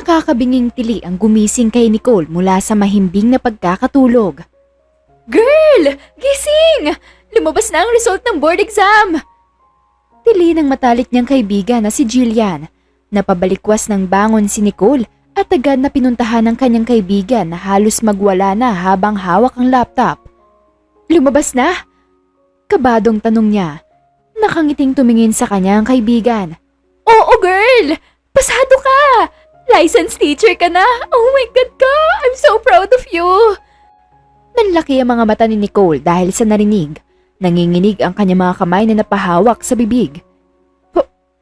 Nakakabinging tili ang gumising kay Nicole mula sa mahimbing na pagkakatulog. Girl! Gising! Lumabas na ang result ng board exam! Tili ng matalik niyang kaibigan na si Jillian. Napabalikwas ng bangon si Nicole at agad na pinuntahan ng kanyang kaibigan na halos magwala na habang hawak ang laptop. Lumabas na? Kabadong tanong niya. Nakangiting tumingin sa kanya ang kaibigan. Oo girl! Pasado ka! Licensed teacher ka na! Oh my God ka! I'm so proud of you! Nanlaki ang mga mata ni Nicole dahil sa narinig. Nanginginig ang kanyang mga kamay na napahawak sa bibig.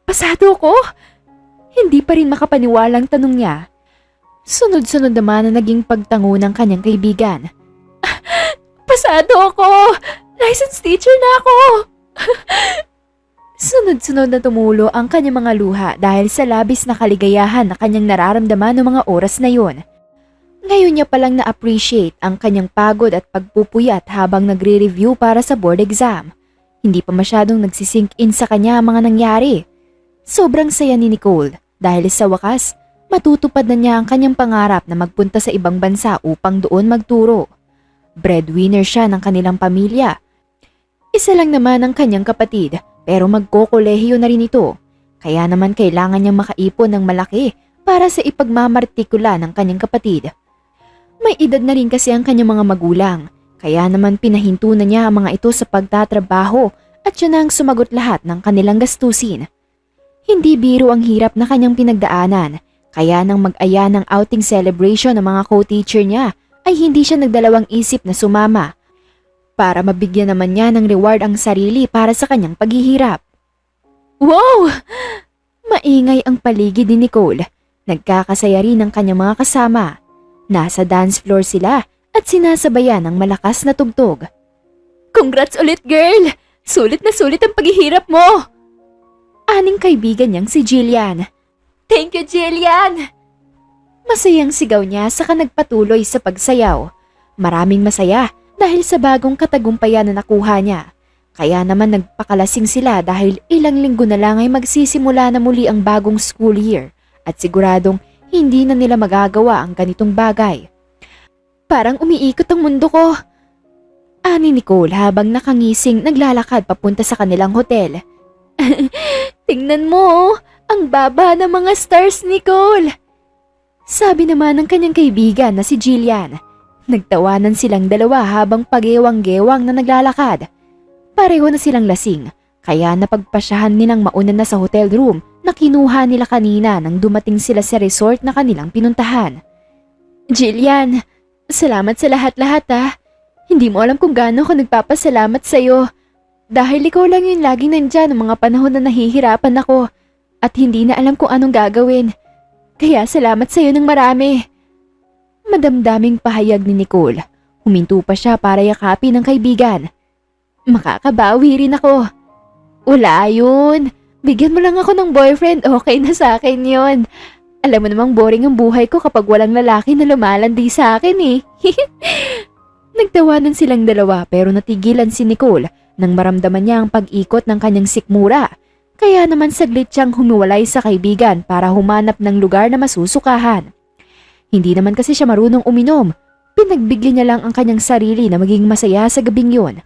Pasado ko? Hindi pa rin makapaniwalang tanong niya. Sunod-sunod naman na naging pagtango ng kanyang kaibigan. Pasado ako! Licensed teacher na ako! Sunod-sunod na tumulo ang kanyang mga luha dahil sa labis na kaligayahan na kanyang nararamdaman noong mga oras na yon. Ngayon niya palang na-appreciate ang kanyang pagod at pagpupuyat habang nagre-review para sa board exam. Hindi pa masyadong nagsisink in sa kanya ang mga nangyari. Sobrang saya ni Nicole dahil sa wakas, matutupad na niya ang kanyang pangarap na magpunta sa ibang bansa upang doon magturo. Breadwinner siya ng kanilang pamilya. Isa lang naman ang kanyang kapatid pero magkokolehiyo na rin ito. Kaya naman kailangan niyang makaipon ng malaki para sa ipagmamartikula ng kanyang kapatid. May edad na rin kasi ang kanyang mga magulang, kaya naman pinahinto na niya ang mga ito sa pagtatrabaho at siya na ang sumagot lahat ng kanilang gastusin. Hindi biro ang hirap na kanyang pinagdaanan, kaya nang mag-aya ng outing celebration ng mga co-teacher niya ay hindi siya nagdalawang isip na sumama para mabigyan naman niya ng reward ang sarili para sa kanyang paghihirap. Wow! Maingay ang paligid ni Nicole. Nagkakasaya rin ang kanyang mga kasama. Nasa dance floor sila at sinasabayan ng malakas na tugtog. Congrats ulit girl! Sulit na sulit ang paghihirap mo! Aning kaibigan niyang si Jillian. Thank you Jillian! Masayang sigaw niya saka nagpatuloy sa pagsayaw. Maraming masaya dahil sa bagong katagumpayan na nakuha niya. Kaya naman nagpakalasing sila dahil ilang linggo na lang ay magsisimula na muli ang bagong school year at siguradong hindi na nila magagawa ang ganitong bagay. Parang umiikot ang mundo ko. Ani Nicole habang nakangising naglalakad papunta sa kanilang hotel. Tingnan mo, ang baba ng mga stars, Nicole. Sabi naman ng kanyang kaibigan na si Jillian. Nagtawanan silang dalawa habang pagewang-gewang na naglalakad. Pareho na silang lasing, kaya napagpasyahan nilang mauna na sa hotel room na kinuha nila kanina nang dumating sila sa resort na kanilang pinuntahan. Jillian, salamat sa lahat-lahat ah. Hindi mo alam kung gaano ako nagpapasalamat sa'yo. Dahil ikaw lang yung laging nandyan ng mga panahon na nahihirapan ako at hindi na alam kung anong gagawin. Kaya salamat sa'yo ng marami. Madamdaming pahayag ni Nicole. Huminto pa siya para yakapin ng kaibigan. Makakabawi rin ako. Wala yun. Bigyan mo lang ako ng boyfriend, okay na sa akin yon. Alam mo namang boring ang buhay ko kapag walang lalaki na lumalandi sa akin eh. Nagtawanan silang dalawa pero natigilan si Nicole nang maramdaman niya ang pag-ikot ng kanyang sikmura. Kaya naman saglit siyang humiwalay sa kaibigan para humanap ng lugar na masusukahan. Hindi naman kasi siya marunong uminom. Pinagbigyan niya lang ang kanyang sarili na maging masaya sa gabing yon.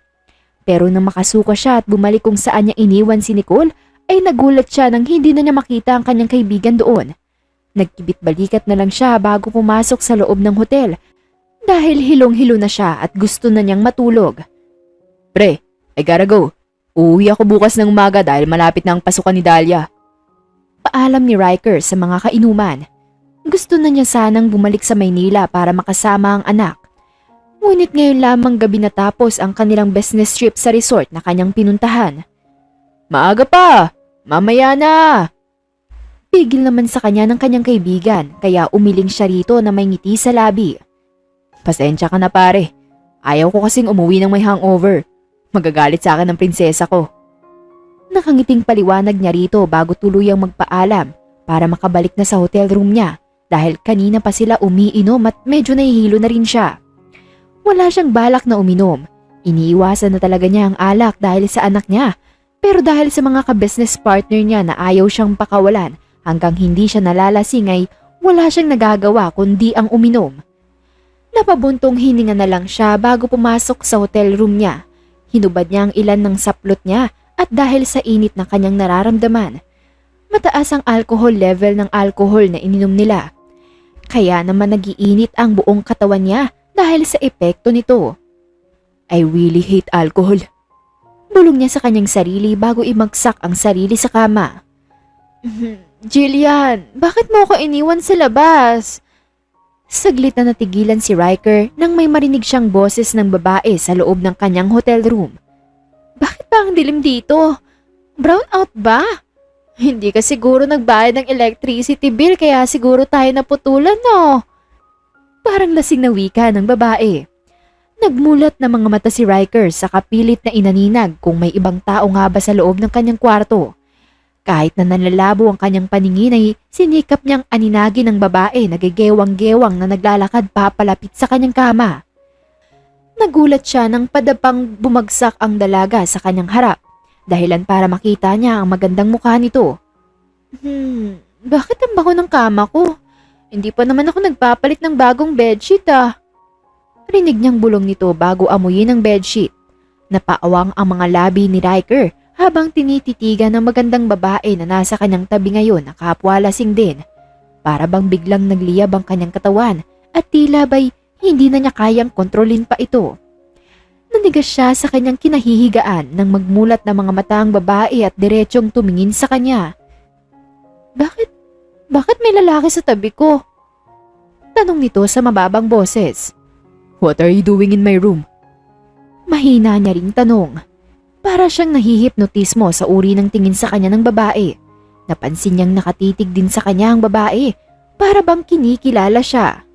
Pero nang makasuka siya at bumalik kung saan niya iniwan si Nicole, ay nagulat siya nang hindi na niya makita ang kanyang kaibigan doon. Nagkibit-balikat na lang siya bago pumasok sa loob ng hotel dahil hilong-hilo na siya at gusto na niyang matulog. Pre, I gotta go. Uuwi ako bukas ng umaga dahil malapit na ang pasukan ni Dahlia. Paalam ni Riker sa mga kainuman. Gusto na niya sanang bumalik sa Maynila para makasama ang anak. Ngunit ngayon lamang gabi natapos ang kanilang business trip sa resort na kanyang pinuntahan. Maaga pa! Mamaya na! Pigil naman sa kanya ng kanyang kaibigan kaya umiling siya rito na may ngiti sa labi. Pasensya ka na pare. Ayaw ko kasing umuwi ng may hangover. Magagalit sa akin ng prinsesa ko. Nakangiting paliwanag niya rito bago tuluyang magpaalam para makabalik na sa hotel room niya dahil kanina pa sila umiinom at medyo nahihilo na rin siya. Wala siyang balak na uminom. Iniiwasan na talaga niya ang alak dahil sa anak niya. Pero dahil sa mga ka-business partner niya na ayaw siyang pakawalan hanggang hindi siya nalalasing ay wala siyang nagagawa kundi ang uminom. Napabuntong hininga na lang siya bago pumasok sa hotel room niya. Hinubad niya ang ilan ng saplot niya at dahil sa init na kanyang nararamdaman, mataas ang alcohol level ng alcohol na ininom nila. Kaya naman nagiinit ang buong katawan niya dahil sa epekto nito. I really hate alcohol. Bulong niya sa kanyang sarili bago imagsak ang sarili sa kama. Jillian, bakit mo ako iniwan sa labas? Saglit na natigilan si Riker nang may marinig siyang boses ng babae sa loob ng kanyang hotel room. Bakit ba ang dilim dito? Brown out ba? Hindi ka siguro nagbayad ng electricity bill kaya siguro tayo naputulan, no? Parang lasing na wika ng babae. Nagmulat na mga mata si Riker sa kapilit na inaninag kung may ibang tao nga ba sa loob ng kanyang kwarto. Kahit na nanlalabo ang kanyang paningin ay sinikap niyang aninagin ng babae na gegewang-gewang na naglalakad papalapit sa kanyang kama. Nagulat siya nang padapang bumagsak ang dalaga sa kanyang harap, dahilan para makita niya ang magandang mukha nito. Bakit ang bango ng kama ko? Hindi pa naman ako nagpapalit ng bagong bedsheet ah. Rinig niyang bulong nito bago amuyin ang bedsheet. Napaawang ang mga labi ni Riker habang tinititigan ng magandang babae na nasa kanyang tabi ngayon na kapwa lasing din. Para bang biglang nagliyab ang kanyang katawan at tila ba'y hindi na niya kayang kontrolin pa ito. Nanigas siya sa kanyang kinahihigaan nang magmulat na mga mata ang babae at diretsong tumingin sa kanya. Bakit may lalaki sa tabi ko? Tanong nito sa mababang boses. What are you doing in my room? Mahina niya ring tanong. Para siyang nahihipnotismo sa uri ng tingin sa kanya ng babae. Napansin niyang nakatitig din sa kanya ang babae, para bang kinikilala siya.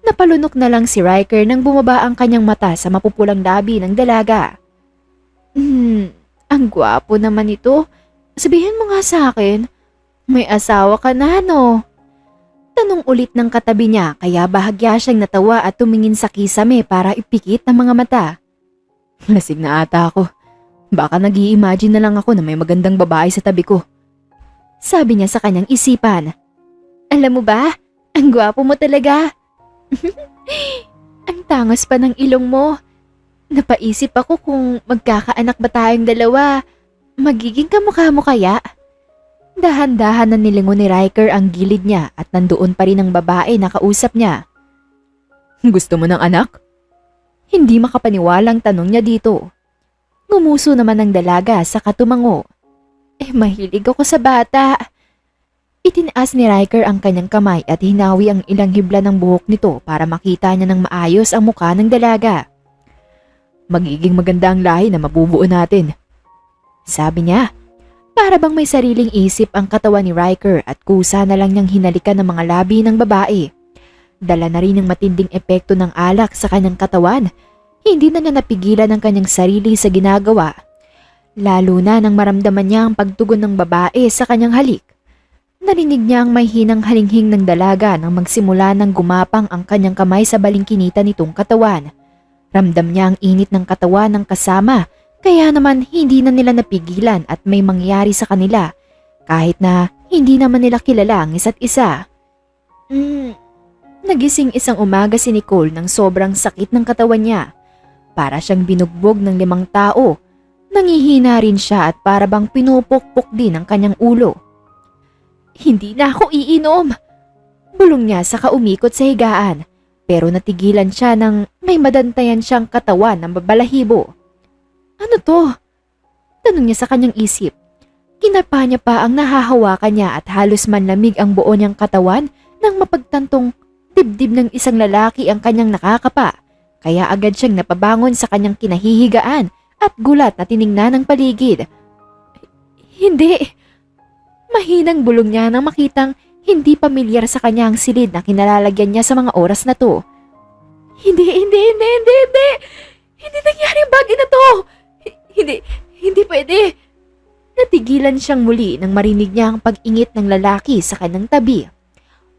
Napalunok na lang si Riker nang bumaba ang kanyang mata sa mapupulang labi ng dalaga. Ang gwapo naman ito. Sabihin mo nga sa akin, may asawa ka na, no? Tanong ulit ng katabi niya kaya bahagya siyang natawa at tumingin sa kisame para ipikit ang mga mata. Lasing na ata ako. Baka nag-i-imagine na lang ako na may magandang babae sa tabi ko. Sabi niya sa kanyang isipan. Alam mo ba, ang gwapo mo talaga. Ang tangos pa ng ilong mo. Napaisip ako kung magkakaanak ba tayong dalawa. Magiging kamukha mo kaya? Dahan-dahan na nilingon ni Riker ang gilid niya at nandoon pa rin ang babae na kausap niya. Gusto mo ng anak? Hindi makapaniwalang tanong niya dito. Ngumuso naman ng dalaga sa katumango. Mahilig ako sa bata. Itinaas ni Riker ang kanyang kamay at hinawi ang ilang hibla ng buhok nito para makita niya ng maayos ang mukha ng dalaga. Magiging maganda ang lahi na mabubuo natin. Sabi niya. Para bang may sariling isip ang katawan ni Riker at kusa na lang niyang hinalikan ng mga labi ng babae. Dala na rin ang matinding epekto ng alak sa kanyang katawan. Hindi na niya napigilan ang kanyang sarili sa ginagawa. Lalo na nang maramdaman niya ang pagtugon ng babae sa kanyang halik. Narinig niya ang may hinang halinghing ng dalaga nang magsimula ng gumapang ang kanyang kamay sa balingkinita nitong katawan. Ramdam niya ang init ng katawan ng kasama. Kaya naman hindi na nila napigilan at may mangyari sa kanila kahit na hindi naman nila kilala ang isa't isa. Nagising isang umaga si Nicole ng sobrang sakit ng katawan niya. Para siyang binugbog ng 5 tao. Nangihina rin siya at para bang pinupukpok din ang kanyang ulo. Hindi na ako iinom! Bulong niya saka umikot sa higaan pero natigilan siya nang may madantayan siyang katawan ng babalahibo. Ano to? Tanong niya sa kanyang isip. Kinapa niya pa ang nahahawakan niya at halos manlamig ang buo niyang katawan nang mapagtantong dibdib ng isang lalaki ang kanyang nakakapa. Kaya agad siyang napabangon sa kanyang kinahihigaan at gulat na tiningnan ang paligid. Hindi. Mahinang bulong niya nang makitang hindi pamilyar sa kanya ang silid na kinalalagyan niya sa mga oras na to. Hindi. Hindi nangyari ang bagay na to. Hindi pwede. Natigilan siyang muli nang marinig niya ang pag-ingit ng lalaki sa kanyang tabi.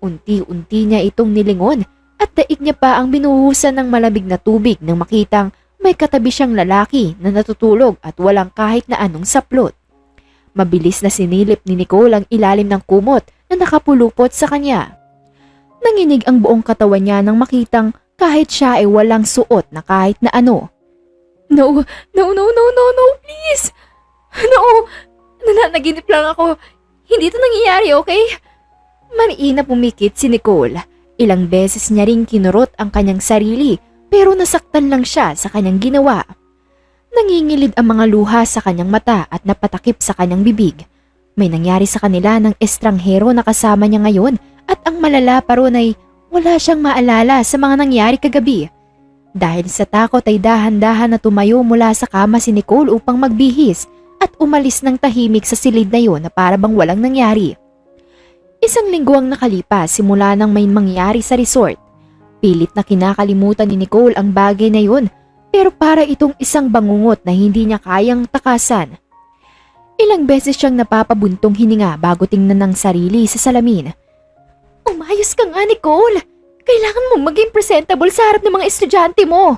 Unti-unti niya itong nilingon at daig niya pa ang binuhusan ng malamig na tubig nang makitang may katabi siyang lalaki na natutulog at walang kahit na anong saplot. Mabilis na sinilip ni Nicole ang ilalim ng kumot na nakapulupot sa kanya. Nanginig ang buong katawan niya nang makitang kahit siya ay walang suot na kahit na ano. No, no, no, no, no, no, please! No! Nananaginip lang ako. Hindi ito nangyayari, okay? Mariin na pumikit si Nicole. Ilang beses niya ring kinurot ang kanyang sarili pero nasaktan lang siya sa kanyang ginawa. Nangingilid ang mga luha sa kanyang mata at napatakip sa kanyang bibig. May nangyari sa kanila ng estranghero na kasama niya ngayon at ang malala pa ron ay wala siyang maalala sa mga nangyari kagabi. Dahil sa takot ay dahan-dahan na tumayo mula sa kama si Nicole upang magbihis at umalis ng tahimik sa silid na yon na para bang walang nangyari. Isang linggo ang nakalipas simula nang may mangyari sa resort. Pilit na kinakalimutan ni Nicole ang bagay na yon pero para itong isang bangungot na hindi niya kayang takasan. Ilang beses siyang napapabuntong hininga bago tingnan ng sarili sa salamin. Umayos ka nga, Nicole! Kailangan mong maging presentable sa harap ng mga estudyante mo.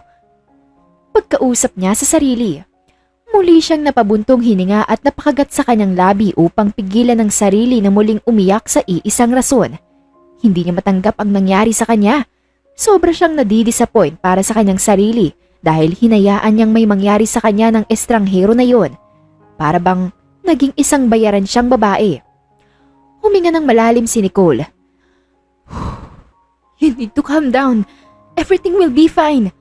Pagkausap niya sa sarili, muli siyang napabuntong hininga at napakagat sa kanyang labi upang pigilan ang sarili na muling umiyak sa iisang rason. Hindi niya matanggap ang nangyari sa kanya. Sobra siyang nadidisappoint para sa kanyang sarili dahil hinayaan niyang may mangyari sa kanya ng estranghero na yon. Para bang naging isang bayaran siyang babae. Huminga ng malalim si Nicole. You need to calm down. Everything will be fine.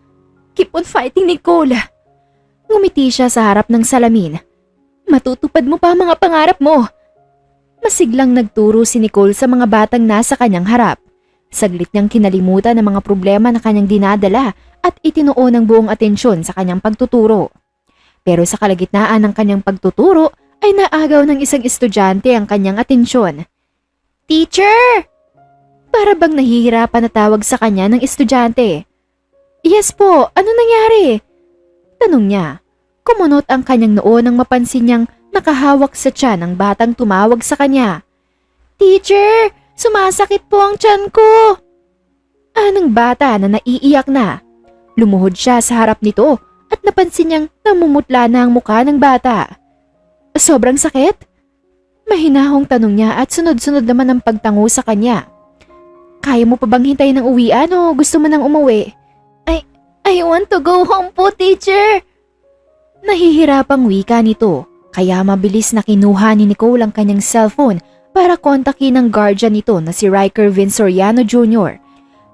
Keep on fighting, Nicole. Ngumiti siya sa harap ng salamin. Matutupad mo pa ang mga pangarap mo. Masiglang nagturo si Nicole sa mga batang nasa kanyang harap. Saglit niyang kinalimutan ang mga problema na kanyang dinadala at itinuon ang buong atensyon sa kanyang pagtuturo. Pero sa kalagitnaan ng kanyang pagtuturo ay naagaw ng isang estudyante ang kanyang atensyon. Teacher! Para bang nahihirapan na tawag sa kanya ng estudyante. Yes po, ano nangyari? Tanong niya. Kumunot ang kanyang noo nang mapansin niyang nakahawak sa tiyan ng batang tumawag sa kanya. Teacher, sumasakit po ang tiyan ko. Anong bata na naiiyak na. Lumuhod siya sa harap nito at napansin niyang namumutla na ang mukha ng bata. Sobrang sakit? Mahinahong tanong niya at sunod-sunod naman ang pagtango sa kanya. Kaya mo pa bang hintayin ng uwian o gusto mo nang umuwi? I want to go home po, teacher. Nahihirapang wika nito, kaya mabilis na kinuha ni Nicole ang kanyang cellphone para kontakin ang guardian nito na si Riker Vinsoriano Jr.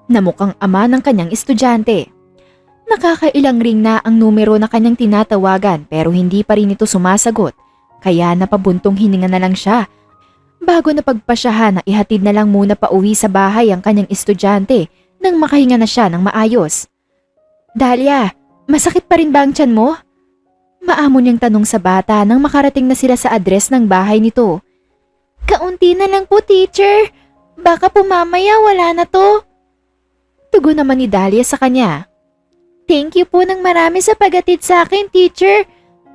na mukhang ama ng kanyang estudyante. Nakakailang ring na ang numero na kanyang tinatawagan pero hindi pa rin ito sumasagot, kaya napabuntong hininga na lang siya. Bago na pagpasyahan na ihatid na lang muna pa uwi sa bahay ang kanyang estudyante nang makahinga na siya ng maayos. Dahlia, masakit pa rin ba ang tiyan mo? Maamon niyang tanong sa bata nang makarating na sila sa address ng bahay nito. Kaunti na lang po, teacher. Baka po mamaya wala na to. Tugon naman ni Dahlia sa kanya. Thank you po ng marami sa paghatid sa akin, teacher.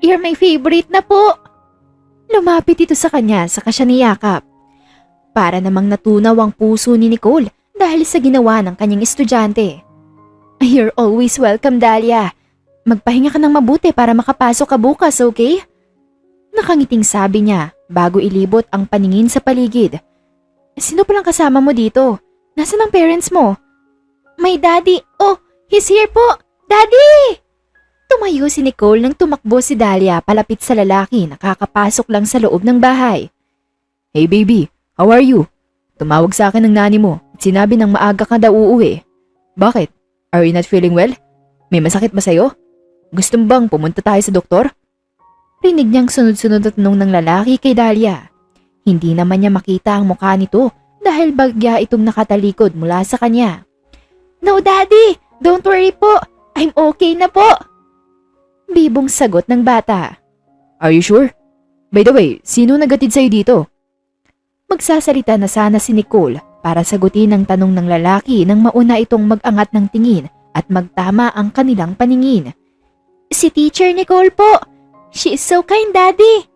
You're my favorite na po. Lumapit ito sa kanya saka siya niyakap. Para namang natunaw ang puso ni Nicole dahil sa ginawa ng kanyang estudyante. You're always welcome, Dahlia. Magpahinga ka ng mabuti para makapasok ka bukas, okay? Nakangiting sabi niya bago ilibot ang paningin sa paligid. Sino palang kasama mo dito? Nasaan ang parents mo? My daddy. Oh, he's here po. Daddy! Tumayo si Nicole nang tumakbo si Dahlia palapit sa lalaki na kakapasok lang sa loob ng bahay. Hey baby, how are you? Tumawag sa akin ng nani mo at sinabi ng maaga ka daw uuwi. Bakit? Are you not feeling well? May masakit ba sa'yo? Gusto mo bang pumunta tayo sa doktor? Rinig niyang sunod-sunod na tanong ng lalaki kay Dahlia. Hindi naman niya makita ang mukha nito dahil bagya itong nakatalikod mula sa kanya. No daddy, don't worry po. I'm okay na po. Bibong sagot ng bata. Are you sure? By the way, sino nagatid sa'yo dito? Magsasalita na sana si Nicole para sagutin ang tanong ng lalaki nang mauna itong mag-angat ng tingin at magtama ang kanilang paningin. Si Teacher Nicole po. She is so kind, Daddy.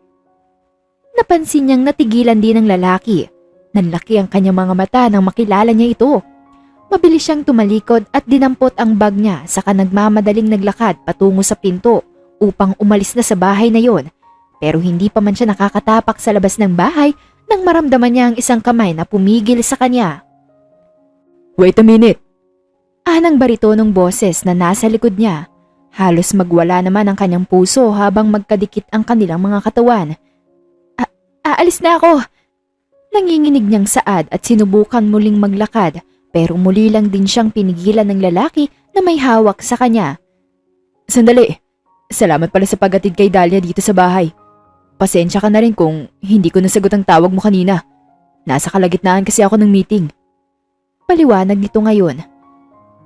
Napansin niyang natigilan din ng lalaki. Nanlaki ang kanyang mga mata nang makilala niya ito. Mabilis siyang tumalikod at dinampot ang bag niya saka nagmamadaling naglakad patungo sa pinto upang umalis na sa bahay na yon. Pero hindi pa man siya nakakatapak sa labas ng bahay nang maramdaman niya ang isang kamay na pumigil sa kanya. Wait a minute. Anang baritonong boses na nasa likod niya. Halos magwala naman ang kanyang puso habang magkadikit ang kanilang mga katawan. Aalis na ako! Nanginginig niyang saad at sinubukan muling maglakad pero muli lang din siyang pinigilan ng lalaki na may hawak sa kanya. Sandali. Salamat pala sa paghatid kay Dahlia dito sa bahay. Pasensya ka na rin kung hindi ko nasagot ang tawag mo kanina. Nasa kalagitnaan kasi ako ng meeting. Paliwanag nito ngayon.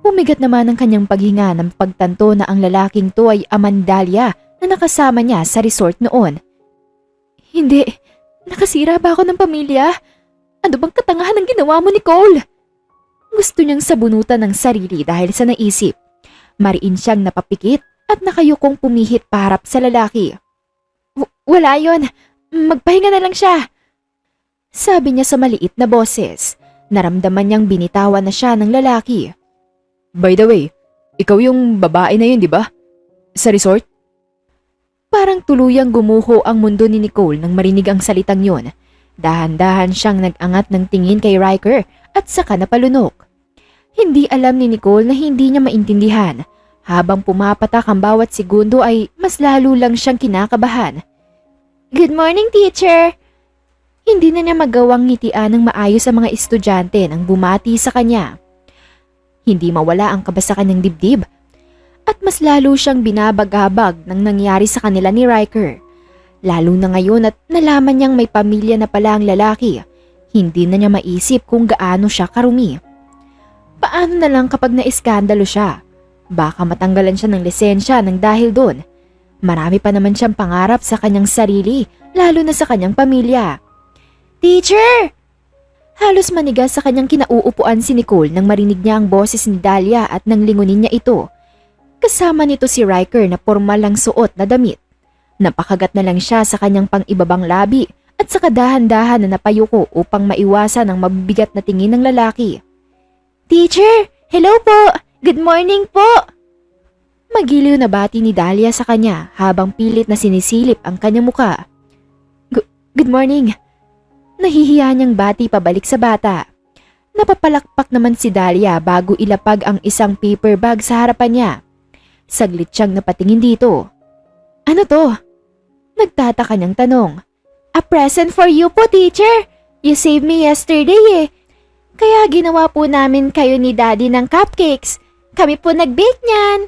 Pumigat naman ang kanyang paghinga ng pagtanto na ang lalaking to ay Amandalia na nakasama niya sa resort noon. Hindi, nakasira ba ako ng pamilya? Ano bang katangahan ang ginawa mo, Nicole? Gusto niyang sabunutan ng sarili dahil sa naisip. Mariin siyang napapikit at nakayukong pumihit paharap sa lalaki. Wala yon, magpahinga na lang siya. Sabi niya sa maliit na boses. Naramdaman niyang binitawan na siya ng lalaki. By the way, ikaw yung babae na yun, di ba? Sa resort? Parang tuluyang gumuho ang mundo ni Nicole nang marinig ang salitang yon. Dahan-dahan siyang nag-angat ng tingin kay Riker at saka napalunok. Hindi alam ni Nicole na hindi niya maintindihan. Habang pumapatak ang bawat segundo ay mas lalo lang siyang kinakabahan. Good morning, teacher! Hindi na niya magawang ngitian ng maayos ang mga estudyante nang bumati sa kanya. Hindi mawala ang kaba sa kanyang dibdib at mas lalo siyang binabagabag nang nangyari sa kanila ni Riker. Lalo na ngayon at nalaman niyang may pamilya na pala ang lalaki, hindi na niya maisip kung gaano siya karumi. Paano na lang kapag naiskandalo siya? Baka matanggalan siya ng lisensya nang dahil doon. Marami pa naman siyang pangarap sa kanyang sarili, lalo na sa kanyang pamilya. Teacher! Halos manigas sa kanyang kinauupuan si Nicole nang marinig niya ang boses ni Dahlia at nang lingunin niya ito. Kasama nito si Riker na pormal lang suot na damit. Napakagat na lang siya sa kanyang pang-ibabang labi at saka dahan-dahan na napayuko upang maiwasan ang mabibigat na tingin ng lalaki. Teacher! Hello po! Good morning po! Magiliw na bati ni Dahlia sa kanya habang pilit na sinisilip ang kanyang muka. Good morning! Nahihiya niyang bati pabalik sa bata. Napapalakpak naman si Dahlia bago ilapag ang isang paper bag sa harapan niya. Saglit siyang napatingin dito. Ano to? Nagtataka niyang tanong. A present for you po, teacher. You saved me yesterday eh. Kaya ginawa po namin kayo ni Daddy ng cupcakes. Kami po nag-bake niyan.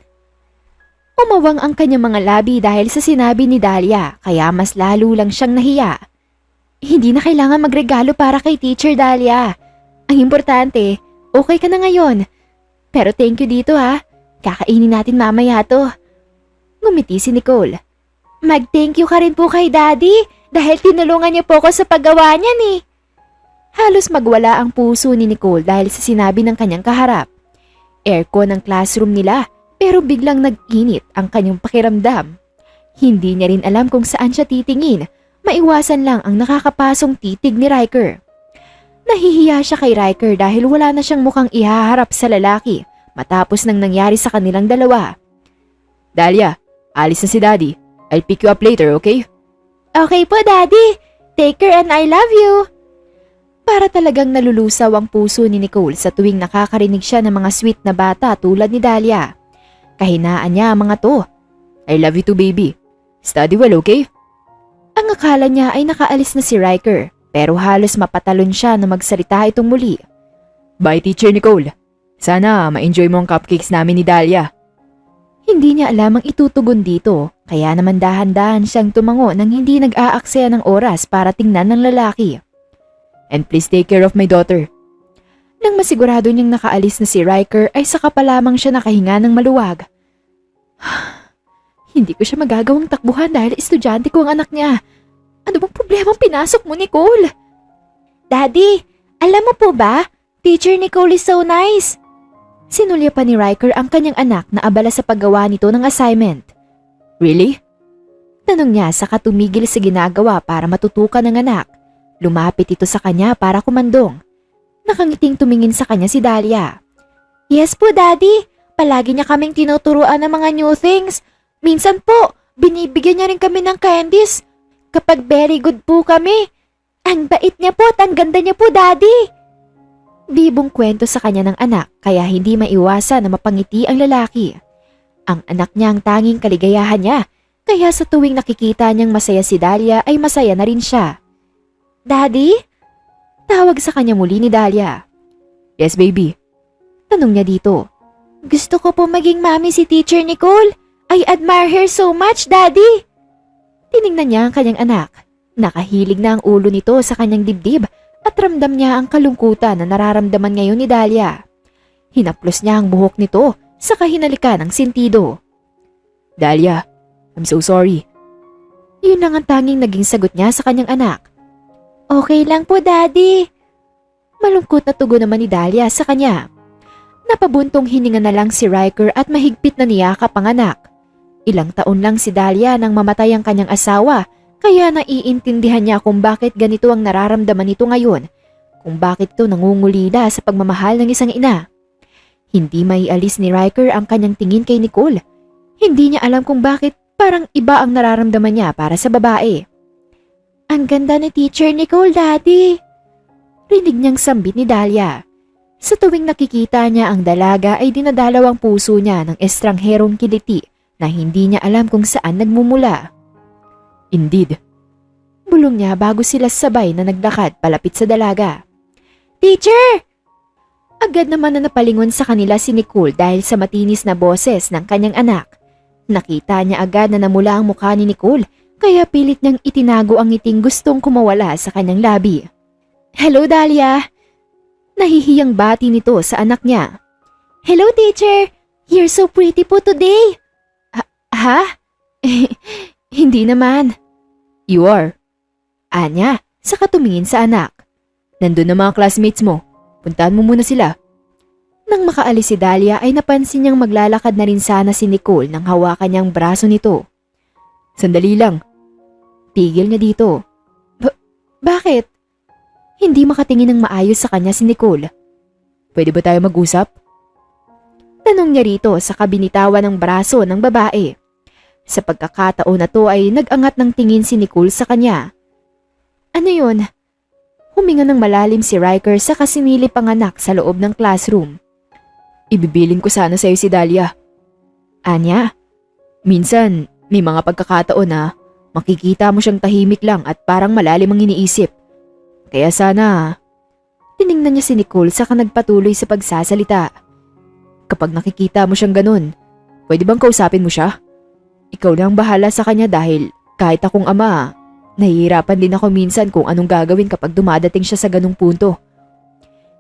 Umawang ang kanyang mga labi dahil sa sinabi ni Dahlia kaya mas lalo lang siyang nahiya. Hindi na kailangan magregalo para kay Teacher Dahlia. Ang importante, okay ka na ngayon. Pero thank you dito ha. Kakainin natin mamaya to. Ngumiti si Nicole. Mag-thank you ka rin po kay Daddy dahil tinulungan niyo po ako sa paggawa niyan eh. Halos magwala ang puso ni Nicole dahil sa sinabi ng kanyang kaharap. Aircon ang classroom nila pero biglang nag-init ang kanyang pakiramdam. Hindi niya rin alam kung saan siya titingin. Maiwasan lang ang nakakapasong titig ni Riker. Nahihiya siya kay Riker dahil wala na siyang mukhang ihaharap sa lalaki matapos nang nangyari sa kanilang dalawa. Dahlia, alis na si Daddy. I'll pick you up later, okay? Okay po, Daddy. Take care and I love you. Para talagang nalulusaw ang puso ni Nicole sa tuwing nakakarinig siya ng mga sweet na bata tulad ni Dahlia. Kahinaan niya ang mga to. I love you too, baby. Study well, okay? Ang akala niya ay nakaalis na si Riker pero halos mapatalon siya na magsalita itong muli. Bye, Teacher Nicole. Sana ma-enjoy mo ang cupcakes namin ni Dahlia. Hindi niya alam ang itutugon dito kaya naman dahan-dahan siyang tumango nang hindi nag-aaksaya ng oras para tingnan ng lalaki. And please take care of my daughter. Nang masigurado niyang nakaalis na si Riker ay saka pa lamang siya nakahinga ng maluwag. Hindi ko siya magagawang takbuhan dahil estudyante ko ang anak niya. Ano bang problemang pinasok mo, Nicole? Daddy, alam mo po ba? Teacher Nicole is so nice. Sinulya pa ni Riker ang kanyang anak na abala sa paggawa nito ng assignment. Really? Tanong niya saka tumigil sa ginagawa para matutukan ng anak. Lumapit ito sa kanya para kumandong. Nakangiting tumingin sa kanya si Dahlia. Yes po, Daddy. Palagi niya kaming tinuturuan ng mga new things. Minsan po, binibigyan niya rin kami ng candies. Kapag very good po kami. Ang bait niya po at ang ganda niya po, Daddy. Bibong kwento sa kanya ng anak kaya hindi maiwasan na mapangiti ang lalaki. Ang anak niya ang tanging kaligayahan niya, kaya sa tuwing nakikita niyang masaya si Dahlia ay masaya na rin siya. Daddy? Tawag sa kanya muli ni Dahlia. Yes, baby. Tanong niya dito. Gusto ko po maging mami si Teacher Nicole. I admire her so much, Daddy. Tiningnan niya ang kanyang anak. Nakahilig na ang ulo nito sa kanyang dibdib at ramdam niya ang kalungkutan na nararamdaman ngayon ni Dahlia. Hinaplos niya ang buhok nito sa kahinalikan ng sentido. Dahlia, I'm so sorry. Yun lang ang tanging naging sagot niya sa kanyang anak. Okay lang po, Daddy. Malungkot na tugon naman ni Dahlia sa kanya. Napabuntong hininga na lang si Riker at mahigpit na niyakap ang anak. Ilang taon lang si Dahlia nang mamatay ang kanyang asawa, kaya naiintindihan niya kung bakit ganito ang nararamdaman nito ngayon, kung bakit ito nangungulila sa pagmamahal ng isang ina. Hindi maialis ni Riker ang kanyang tingin kay Nicole. Hindi niya alam kung bakit parang iba ang nararamdaman niya para sa babae. Ang ganda ni Teacher Nicole, Daddy. Rinig niyang sambit ni Dahlia. Sa tuwing nakikita niya ang dalaga ay dinadalaw ang puso niya ng estrangherong kiliti na hindi niya alam kung saan nagmumula. Indeed. Bulong niya bago sila sabay na naglakad palapit sa dalaga. Teacher! Agad naman na napalingon sa kanila si Nicole dahil sa matinis na boses ng kanyang anak. Nakita niya agad na namula ang mukha ni Nicole kaya pilit niyang itinago ang ngiting gustong kumawala sa kanyang labi. Hello, Dahlia! Nahihiyang bati nito sa anak niya. Hello, teacher! You're so pretty po today! Ha? Hindi naman. You are. Anya, saka tumingin sa anak. Nandun na mga classmates mo. Puntahan mo muna sila. Nang makaalis si Dahlia ay napansin niyang maglalakad na rin sana si Nicole nang hawakan niyang braso nito. Sandali lang. Pigil niya dito. Bakit? Hindi makatingin ng maayos sa kanya si Nicole. Pwede ba tayo mag-usap? Tanong niya rito sa kabinitawan ng braso ng babae. Sa pagkakataon na to ay nag-angat ng tingin si Nicole sa kanya. Ano yun? Huminga ng malalim si Riker sa kasinilip ang anak sa loob ng classroom. Ibibilin ko sana sa'yo si Dahlia. Anya? Minsan, may mga pagkakataon na makikita mo siyang tahimik lang at parang malalim ang iniisip. Kaya sana, tiningnan niya si Nicole saka nagpatuloy sa pagsasalita. Kapag nakikita mo siyang ganun, pwede bang kausapin mo siya? Ikaw na ang bahala sa kanya dahil kahit akong ama, nahihirapan din ako minsan kung anong gagawin kapag dumadating siya sa ganung punto.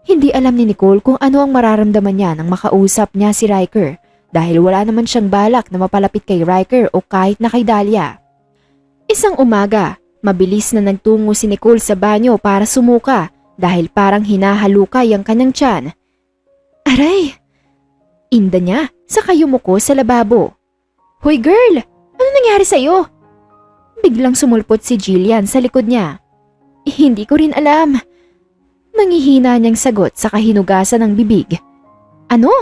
Hindi alam ni Nicole kung ano ang mararamdaman niya nang makausap niya si Riker dahil wala naman siyang balak na mapalapit kay Riker o kahit na kay Dahlia. Isang umaga, mabilis na nagtungo si Nicole sa banyo para sumuka dahil parang hinahalukay ang kanyang tiyan. Aray! Inda niya saka yumuko sa lababo. Hoy girl! Ano nangyari sa'yo? Biglang sumulpot si Jillian sa likod niya. Hindi ko rin alam. Nangihina niyang sagot sa kahinugasan ng bibig. Ano?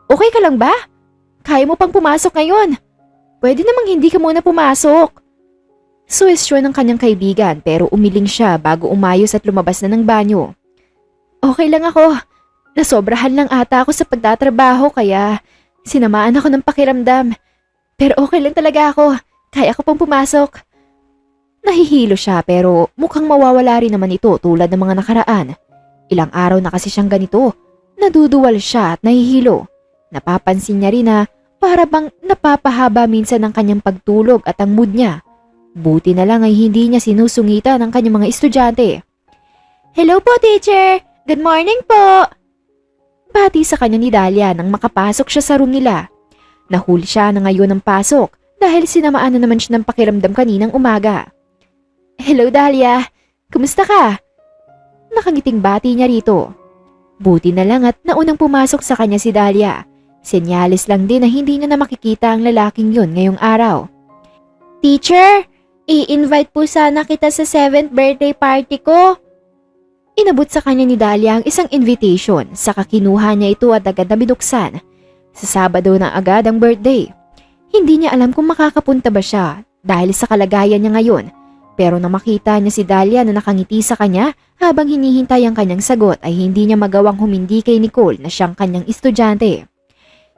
Okay ka lang ba? Kaya mo pang pumasok ngayon? Pwede namang hindi ka muna pumasok. Suwestyon ng kanyang kaibigan pero umiling siya bago umayos at lumabas na ng banyo. Okay lang ako. Nasobrahan lang ata ako sa pagtatrabaho kaya sinamaan ako ng pakiramdam. Pero okay lang talaga ako. Kaya ko pang pumasok. Nahihilo siya pero mukhang mawawala rin naman ito tulad ng mga nakaraan. Ilang araw na kasi siyang ganito. Naduduwal siya at nahihilo. Napapansin niya rin na para bang napapahaba minsan ang kanyang pagtulog at ang mood niya. Buti na lang ay hindi niya sinusungitan ng kanyang mga estudyante. Hello po, teacher! Good morning po! Bati sa kanya ni Dahlia nang makapasok siya sa room nila. Nahuli siya na ngayon ng pasok dahil sinamaan na naman siya ng pakiramdam kaninang umaga. Hello, Dahlia! Kumusta ka? Nakangiting bati niya rito. Buti na lang at naunang pumasok sa kanya si Dahlia. Senyales lang din na hindi niya na makikita ang lalaking yun ngayong araw. Teacher! I-invite po sana kita sa 7th birthday party ko. Inabot sa kanya ni Dahlia ang isang invitation, saka kinuha niya ito at agad na binuksan. Sa Sabado na agad ang birthday. Hindi niya alam kung makakapunta ba siya dahil sa kalagayan niya ngayon. Pero nang makita niya si Dahlia na nakangiti sa kanya habang hinihintay ang kanyang sagot ay hindi niya magawang humindi kay Nicole na siyang kanyang estudyante.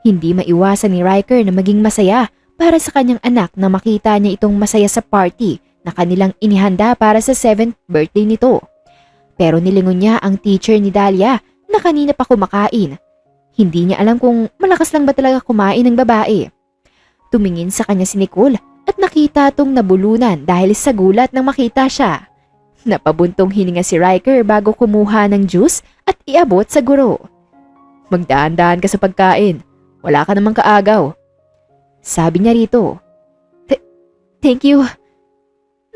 Hindi maiwasan ni Riker na maging masaya para sa kanyang anak na makita niya itong masaya sa party na kanilang inihanda para sa 7th birthday nito. Pero nilingon niya ang teacher ni Dahlia na kanina pa kumakain. Hindi niya alam kung malakas lang ba talaga kumain ng babae. Tumingin sa kanya si Nicole at nakita tong nabulunan dahil sa gulat nang makita siya. Napabuntong hininga si Riker bago kumuha ng juice at iabot sa guro. Magdaan-daan ka sa pagkain. Wala ka namang kaagaw. Sabi niya rito. Thank you.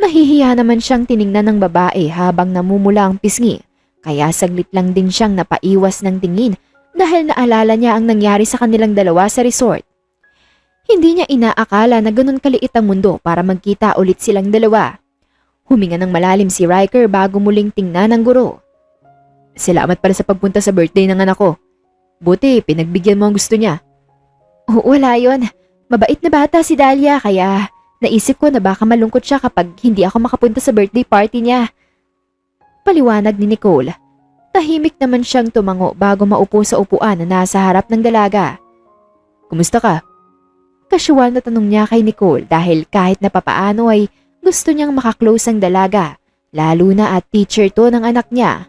Nahihiya naman siyang tiningnan ng babae habang namumula ang pisngi, kaya saglit lang din siyang napaiwas ng tingin dahil naalala niya ang nangyari sa kanilang dalawa sa resort. Hindi niya inaakala na ganun kaliit ang mundo para magkita ulit silang dalawa. Huminga ng malalim si Riker bago muling tingnan ng guro. Salamat pala sa pagpunta sa birthday ng anak ko. Buti, pinagbigyan mo ang gusto niya. Wala yon. Mabait na bata si Dahlia kaya naisip ko na baka malungkot siya kapag hindi ako makapunta sa birthday party niya. Paliwanag ni Nicole. Tahimik naman siyang tumango bago maupo sa upuan na nasa harap ng dalaga. Kumusta ka? Casual na tanong niya kay Nicole dahil kahit na papaano ay gusto niyang makaklose ang dalaga, lalo na at teacher to ng anak niya.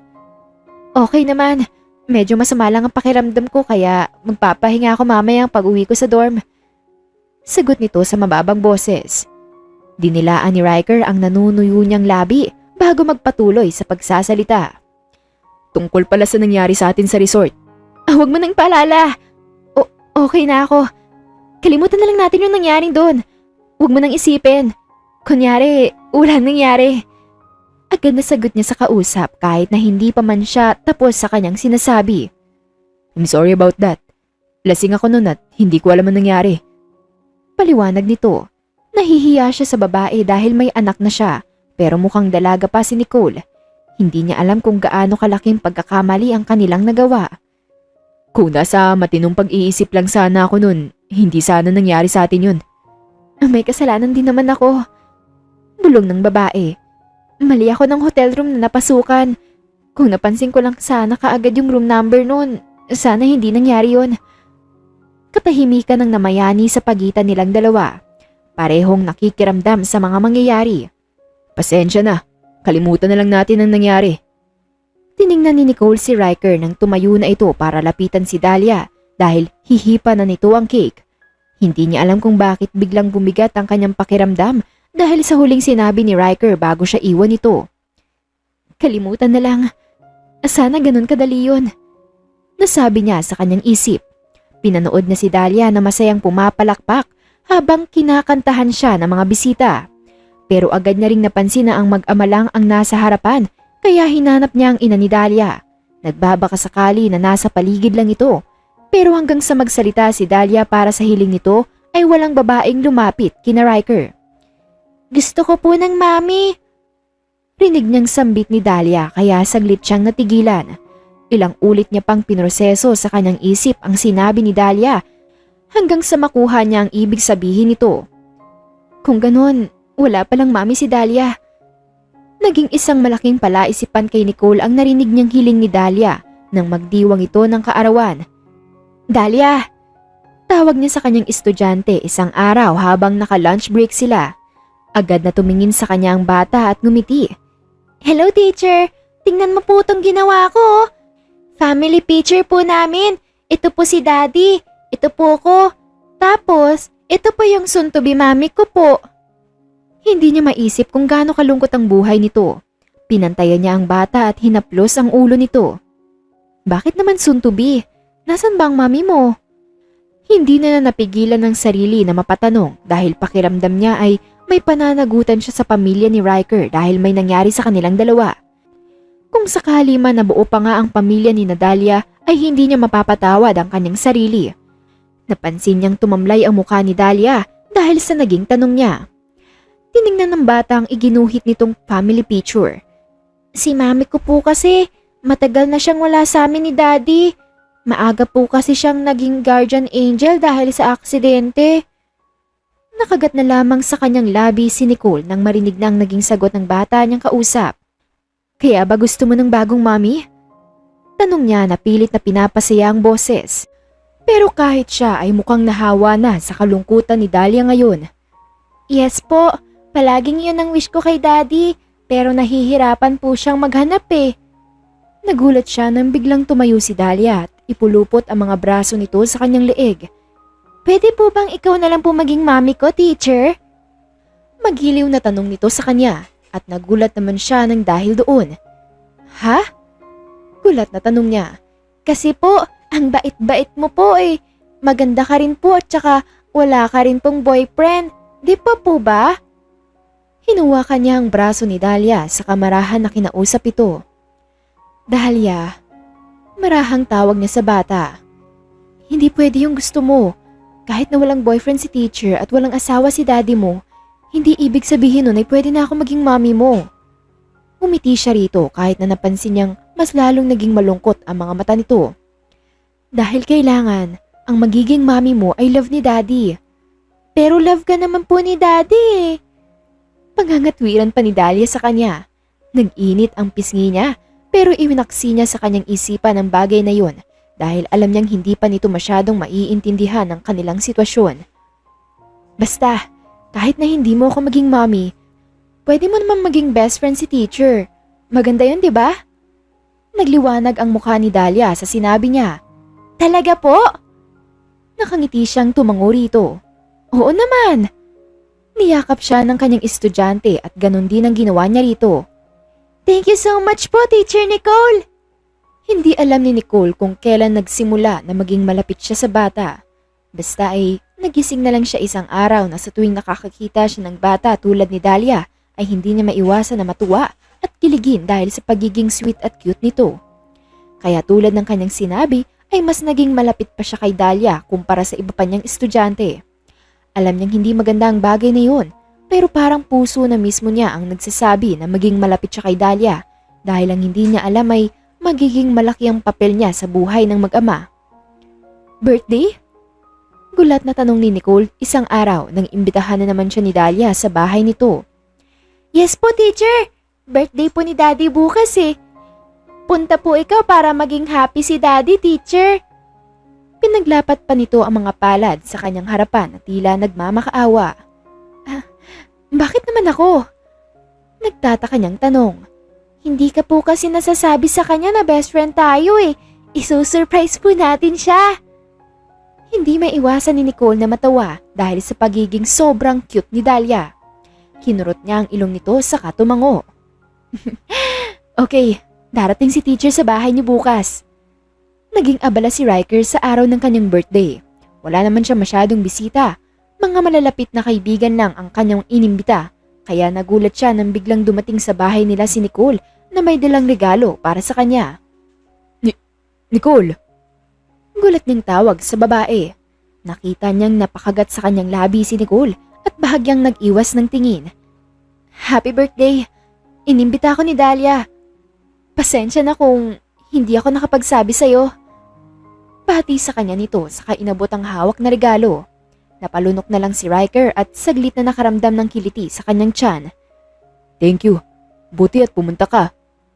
Okay naman, medyo masama lang ang pakiramdam ko kaya magpapahinga ako mamayang pag-uwi ko sa dorm. Sagot nito sa mababang boses. Dinilaan ni Riker ang nanunuyo niyang labi bago magpatuloy sa pagsasalita. Tungkol pala sa nangyari sa atin sa resort. Huwag mo nang paalala. Okay na ako. Kalimutan na lang natin yung nangyaring doon. Huwag mo nang isipin. Kunyari, walang nangyari. Agad na sagot niya sa kausap kahit na hindi pa man siya tapos sa kanyang sinasabi. I'm sorry about that. Lasing ako noon at hindi ko alam ang nangyari. Paliwanag nito. Nahihiya siya sa babae dahil may anak na siya pero mukhang dalaga pa si Nicole. Hindi niya alam kung gaano kalaking pagkakamali ang kanilang nagawa. Kung nasa matinong pag-iisip lang sana ako noon, hindi sana nangyari sa atin yun. May kasalanan din naman ako. Bulong ng babae. Mali ako ng hotel room na napasukan. Kung napansin ko lang sana kaagad yung room number noon, sana hindi nangyari yun. Katahimikan ng namayani sa pagitan nilang dalawa. Parehong nakikiramdam sa mga mangyayari. Pasensya na, kalimutan na lang natin ang nangyari. Tiningnan ni Nicole si Riker nang tumayo na ito para lapitan si Dahlia dahil hihipa na nito ang cake. Hindi niya alam kung bakit biglang bumigat ang kanyang pakiramdam dahil sa huling sinabi ni Riker bago siya iwan ito. Kalimutan na lang. Sana ganun kadali yun. Nasabi niya sa kanyang isip. Pinanood na si Dahlia na masayang pumapalakpak habang kinakantahan siya ng mga bisita. Pero agad na ring napansin na ang mag-ama lang ang nasa harapan kaya hinanap niya ang ina ni Dahlia. Nagbabaka sakali na nasa paligid lang ito. Pero hanggang sa magsalita si Dahlia para sa hiling nito ay walang babaeng lumapit kina Riker. Gusto ko po ng mami. Rinig niyang sambit ni Dahlia kaya saglit siyang natigilan. Ilang ulit niya pang pinroseso sa kanyang isip ang sinabi ni Dahlia hanggang sa makuha niya ang ibig sabihin nito. Kung ganun, wala palang mami si Dahlia. Naging isang malaking palaisipan kay Nicole ang narinig niyang hiling ni Dahlia nang magdiwang ito ng kaarawan. Dahlia! Tawag niya sa kanyang estudyante isang araw habang naka-lunch break sila. Agad na tumingin sa kanya ang bata at ngumiti. Hello teacher! Tingnan mo po itong ginawa ko. Family picture po namin. Ito po si Daddy. Ito po ko. Tapos, ito po yung soon-to-be mami ko po. Hindi niya maisip kung gaano kalungkot ang buhay nito. Pinantayan niya ang bata at hinaplos ang ulo nito. Bakit naman soon-to-be? Nasaan ba ang mami mo? Hindi na napigilan ng sarili na mapatanong dahil pakiramdam niya ay may pananagutan siya sa pamilya ni Riker dahil may nangyari sa kanilang dalawa. Kung sakali man nabuo pa nga ang pamilya ni Dahlia ay hindi niya mapapatawad ang kanyang sarili. Napansin niyang tumamlay ang mukha ni Dahlia dahil sa naging tanong niya. Tiningnan ng bata ang iginuhit nitong family picture. Si mami ko po kasi, matagal na siyang wala sa amin ni Daddy. Maaga po kasi siyang naging guardian angel dahil sa aksidente. Nakagat na lamang sa kanyang labi si Nicole nang marinig na ang naging sagot ng bata niyang kausap. Kaya ba gusto mo ng bagong mommy? Tanong niya na pilit na pinapasaya ang boses. Pero kahit siya ay mukhang nahawa na sa kalungkutan ni Dahlia ngayon. Yes po, palaging yun ang wish ko kay daddy, pero nahihirapan po siyang maghanap eh. Nagulat siya nang biglang tumayo si Dahlia at ipulupot ang mga braso nito sa kanyang leeg. Pwede po bang ikaw na lang po maging mami ko, teacher? Magiliw na tanong nito sa kanya at nagulat naman siya nang dahil doon. Ha? Gulat na tanong niya. Kasi po, ang bait-bait mo po eh. Maganda ka rin po at saka wala ka rin pong boyfriend. Di pa po ba? Hinuwakan niya ang braso ni Dahlia sa kamarahan na kinausap ito. Dahlia, marahang tawag niya sa bata. Hindi pwede yung gusto mo. Kahit na walang boyfriend si teacher at walang asawa si daddy mo, hindi ibig sabihin nun ay pwede na ako maging mami mo. Umiti siya rito kahit na napansin niyang mas lalong naging malungkot ang mga mata nito. Dahil kailangan, ang magiging mami mo ay love ni daddy. Pero love ka naman po ni daddy eh. Pangangatwiran pa ni Dahlia sa kanya. Nag-init ang pisngi niya pero iwinaksi niya sa kanyang isipan ang bagay na yon dahil alam niyang hindi pa nito masyadong maiintindihan ang kanilang sitwasyon. Basta, kahit na hindi mo ako maging mommy, pwede mo naman maging best friend si teacher. Maganda yun, di ba? Nagliwanag ang mukha ni Dahlia sa sinabi niya. Talaga po? Nakangiti siyang tumango rito. Oo naman. Niyakap siya ng kanyang estudyante at ganun din ang ginawa niya rito. Thank you so much po, Teacher Nicole! Hindi alam ni Nicole kung kailan nagsimula na maging malapit siya sa bata. Basta ay nagising na lang siya isang araw na sa tuwing nakakakita siya ng bata tulad ni Dahlia ay hindi niya maiwasan na matuwa at kiligin dahil sa pagiging sweet at cute nito. Kaya tulad ng kanyang sinabi ay mas naging malapit pa siya kay Dahlia kumpara sa iba pa niyang estudyante. Alam niyang hindi maganda ang bagay na yun, pero parang puso na mismo niya ang nagsasabi na maging malapit siya kay Dahlia dahil ang hindi niya alam ay magiging malaki ang papel niya sa buhay ng mag-ama. Birthday? Gulat na tanong ni Nicole isang araw nang imbitahan na naman siya ni Dahlia sa bahay nito. Yes po, teacher! Birthday po ni daddy bukas eh. Punta po ikaw para maging happy si daddy, teacher. Pinaglapat pa nito ang mga palad sa kanyang harapan na tila nagmamakaawa. Bakit naman ako? Nagtataka niyang tanong. Hindi ka po kasi nasasabi sa kanya na best friend tayo eh. Isusurprise po natin siya. Hindi maiwasan ni Nicole na matawa dahil sa pagiging sobrang cute ni Dahlia. Kinurot niya ang ilong nito sa katumango. Okay, darating si teacher sa bahay niyo bukas. Naging abala si Riker sa araw ng kanyang birthday. Wala naman siya masyadong bisita. Mga malalapit na kaibigan lang ang kanyang inimbita. Kaya nagulat siya nang biglang dumating sa bahay nila si Nicole na may dalang regalo para sa kanya. Nicole! Gulat niyang tawag sa babae. Nakita niyang napakagat sa kanyang labi si Nicole at bahagyang nag-iwas ng tingin. Happy birthday! Inimbita ko ni Dahlia. Pasensya na kung hindi ako nakapagsabi sa'yo. Pati sa kanya nito saka inabot ang hawak na regalo. Napalunok na lang si Riker at saglit na nakaramdam ng kiliti sa kanyang tiyan. Thank you. Buti at pumunta ka.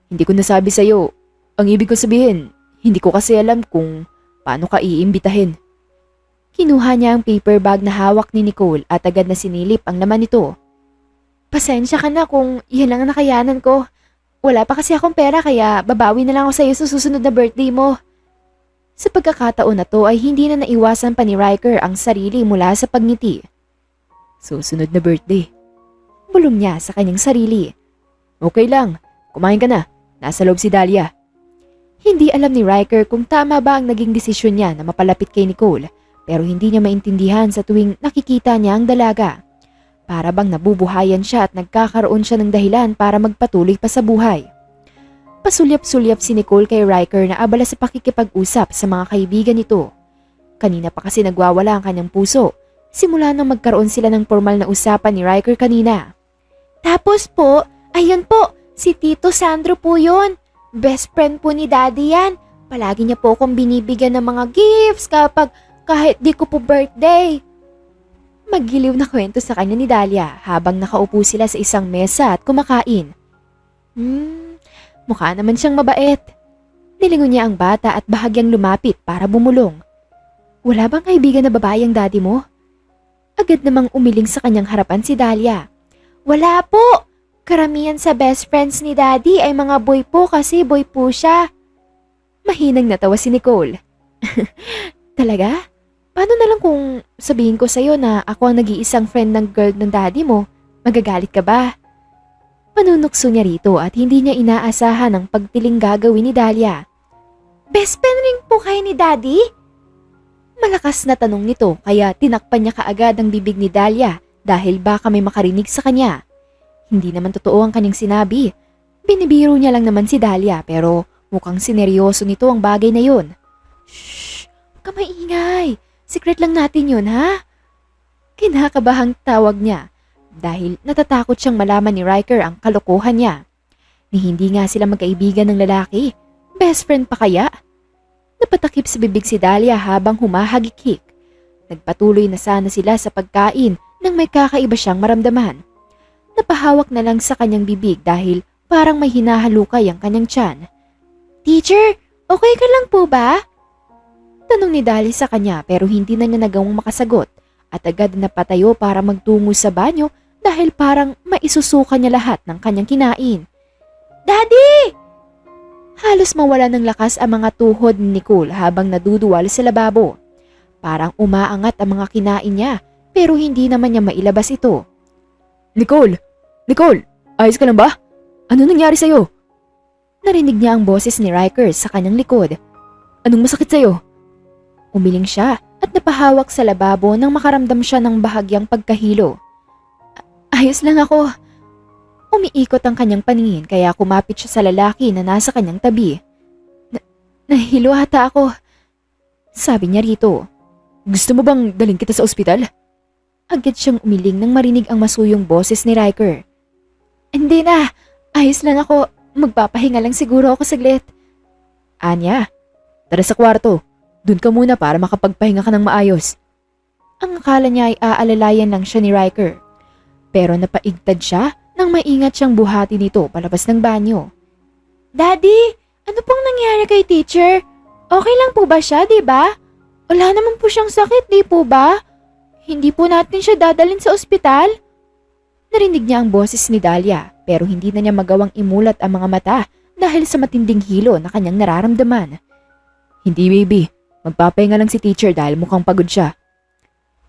Hindi ko nasabi sa'yo. Ang ibig ko sabihin, hindi ko kasi alam kung paano ka iimbitahin. Kinuha niya ang paper bag na hawak ni Nicole at agad na sinilip ang laman nito. Pasensya ka na kung yan lang ang nakayanan ko. Wala pa kasi akong pera kaya babawi na lang ako sa'yo sa susunod na birthday mo. Sa pagkakataon na to ay hindi na naiwasan pa ni Riker ang sarili mula sa pagngiti. Susunod na birthday. Bulong niya sa kanyang sarili. Okay lang, kumain ka na. Nasa loob si Dahlia. Hindi alam ni Riker kung tama ba ang naging desisyon niya na mapalapit kay Nicole pero hindi niya maintindihan sa tuwing nakikita niya ang dalaga. Para bang nabubuhayan siya at nagkakaroon siya ng dahilan para magpatuloy pa sa buhay. Pasulyap-sulyap si Nicole kay Riker na abala sa pakikipag-usap sa mga kaibigan nito. Kanina pa kasi nagwawala ang kanyang puso. Simula nang magkaroon sila ng formal na usapan ni Riker kanina. Tapos po, ayun po, si Tito Sandro po yun. Best friend po ni Daddy yan. Palagi niya po akong binibigyan ng mga gifts kahit di ko po birthday. Maggiliw na kwento sa kanya ni Dahlia habang nakaupo sila sa isang mesa at kumakain. Mukha naman siyang mabait. Nilingon niya ang bata at bahagyang lumapit para bumulong. Wala bang kaibigan na babae ang daddy mo? Agad namang umiling sa kanyang harapan si Dahlia. Wala po! Karamihan sa best friends ni daddy ay mga boy po kasi boy po siya. Mahinang natawa si Nicole. Talaga? Paano na lang kung sabihin ko sa'yo na ako ang nag-iisang friend ng girl ng daddy mo? Magagalit ka ba? Panunukso niya rito at hindi niya inaasahan ang pagtiling gagawin ni Dahlia. Best friend rin po kayo ni daddy? Malakas na tanong nito kaya tinakpan niya kaagad ang bibig ni Dahlia dahil baka may makarinig sa kanya. Hindi naman totoo ang kanyang sinabi. Binibiro niya lang naman si Dahlia pero mukhang sineryoso nito ang bagay na yun. Shhh! Huwag ka maingay! Secret lang natin yun, ha? Kinakabahang tawag niya dahil natatakot siyang malaman ni Riker ang kalokohan niya. Ni hindi nga sila magkaibigan ng lalaki. Best friend pa kaya? Napatakip sa bibig si Dahlia habang humahagikik. Nagpatuloy na sana sila sa pagkain nang may kakaiba siyang maramdaman. Napahawak na lang sa kanyang bibig dahil parang may hinahalukay ang kanyang tiyan. Teacher, okay ka lang po ba? Tanong ni Dahlia sa kanya pero hindi na niya nagawang makasagot at agad na patayo para magtungo sa banyo dahil parang maisusuka niya lahat ng kanyang kinain. Daddy! Halos mawala ng lakas ang mga tuhod ni Nicole habang naduduwal sa lababo. Parang umaangat ang mga kinain niya pero hindi naman niya mailabas ito. Nicole! Nicole! Ayos ka lang ba? Ano nangyari sa'yo? Narinig niya ang boses ni Riker sa kanyang likod. Anong masakit sa'yo? Umiling siya at napahawak sa lababo nang makaramdam siya ng bahagyang pagkahilo. Ayos lang ako. Umiikot ang kanyang paningin kaya kumapit siya sa lalaki na nasa kanyang tabi. Nahihilo ata ako. Sabi niya rito. Gusto mo bang daling kita sa ospital? Agad siyang umiling nang marinig ang masuyong boses ni Riker. Hindi na. Ayos lang ako. Magpapahinga lang siguro ako saglit. Anya, tara sa kwarto. Doon ka muna para makapagpahinga ka ng maayos. Ang akala niya ay aalalayan lang siya ni Riker. Pero napaigtad siya nang maingat siyang buhati nito palabas ng banyo. Daddy, ano pong nangyari kay teacher? Okay lang po ba siya, di ba? Wala naman po siyang sakit, di po ba? Hindi po natin siya dadalhin sa ospital? Narinig niya ang boses ni Dahlia pero hindi na niya magawang imulat ang mga mata dahil sa matinding hilo na kanyang nararamdaman. Hindi baby, magpapahinga lang si teacher dahil mukhang pagod siya.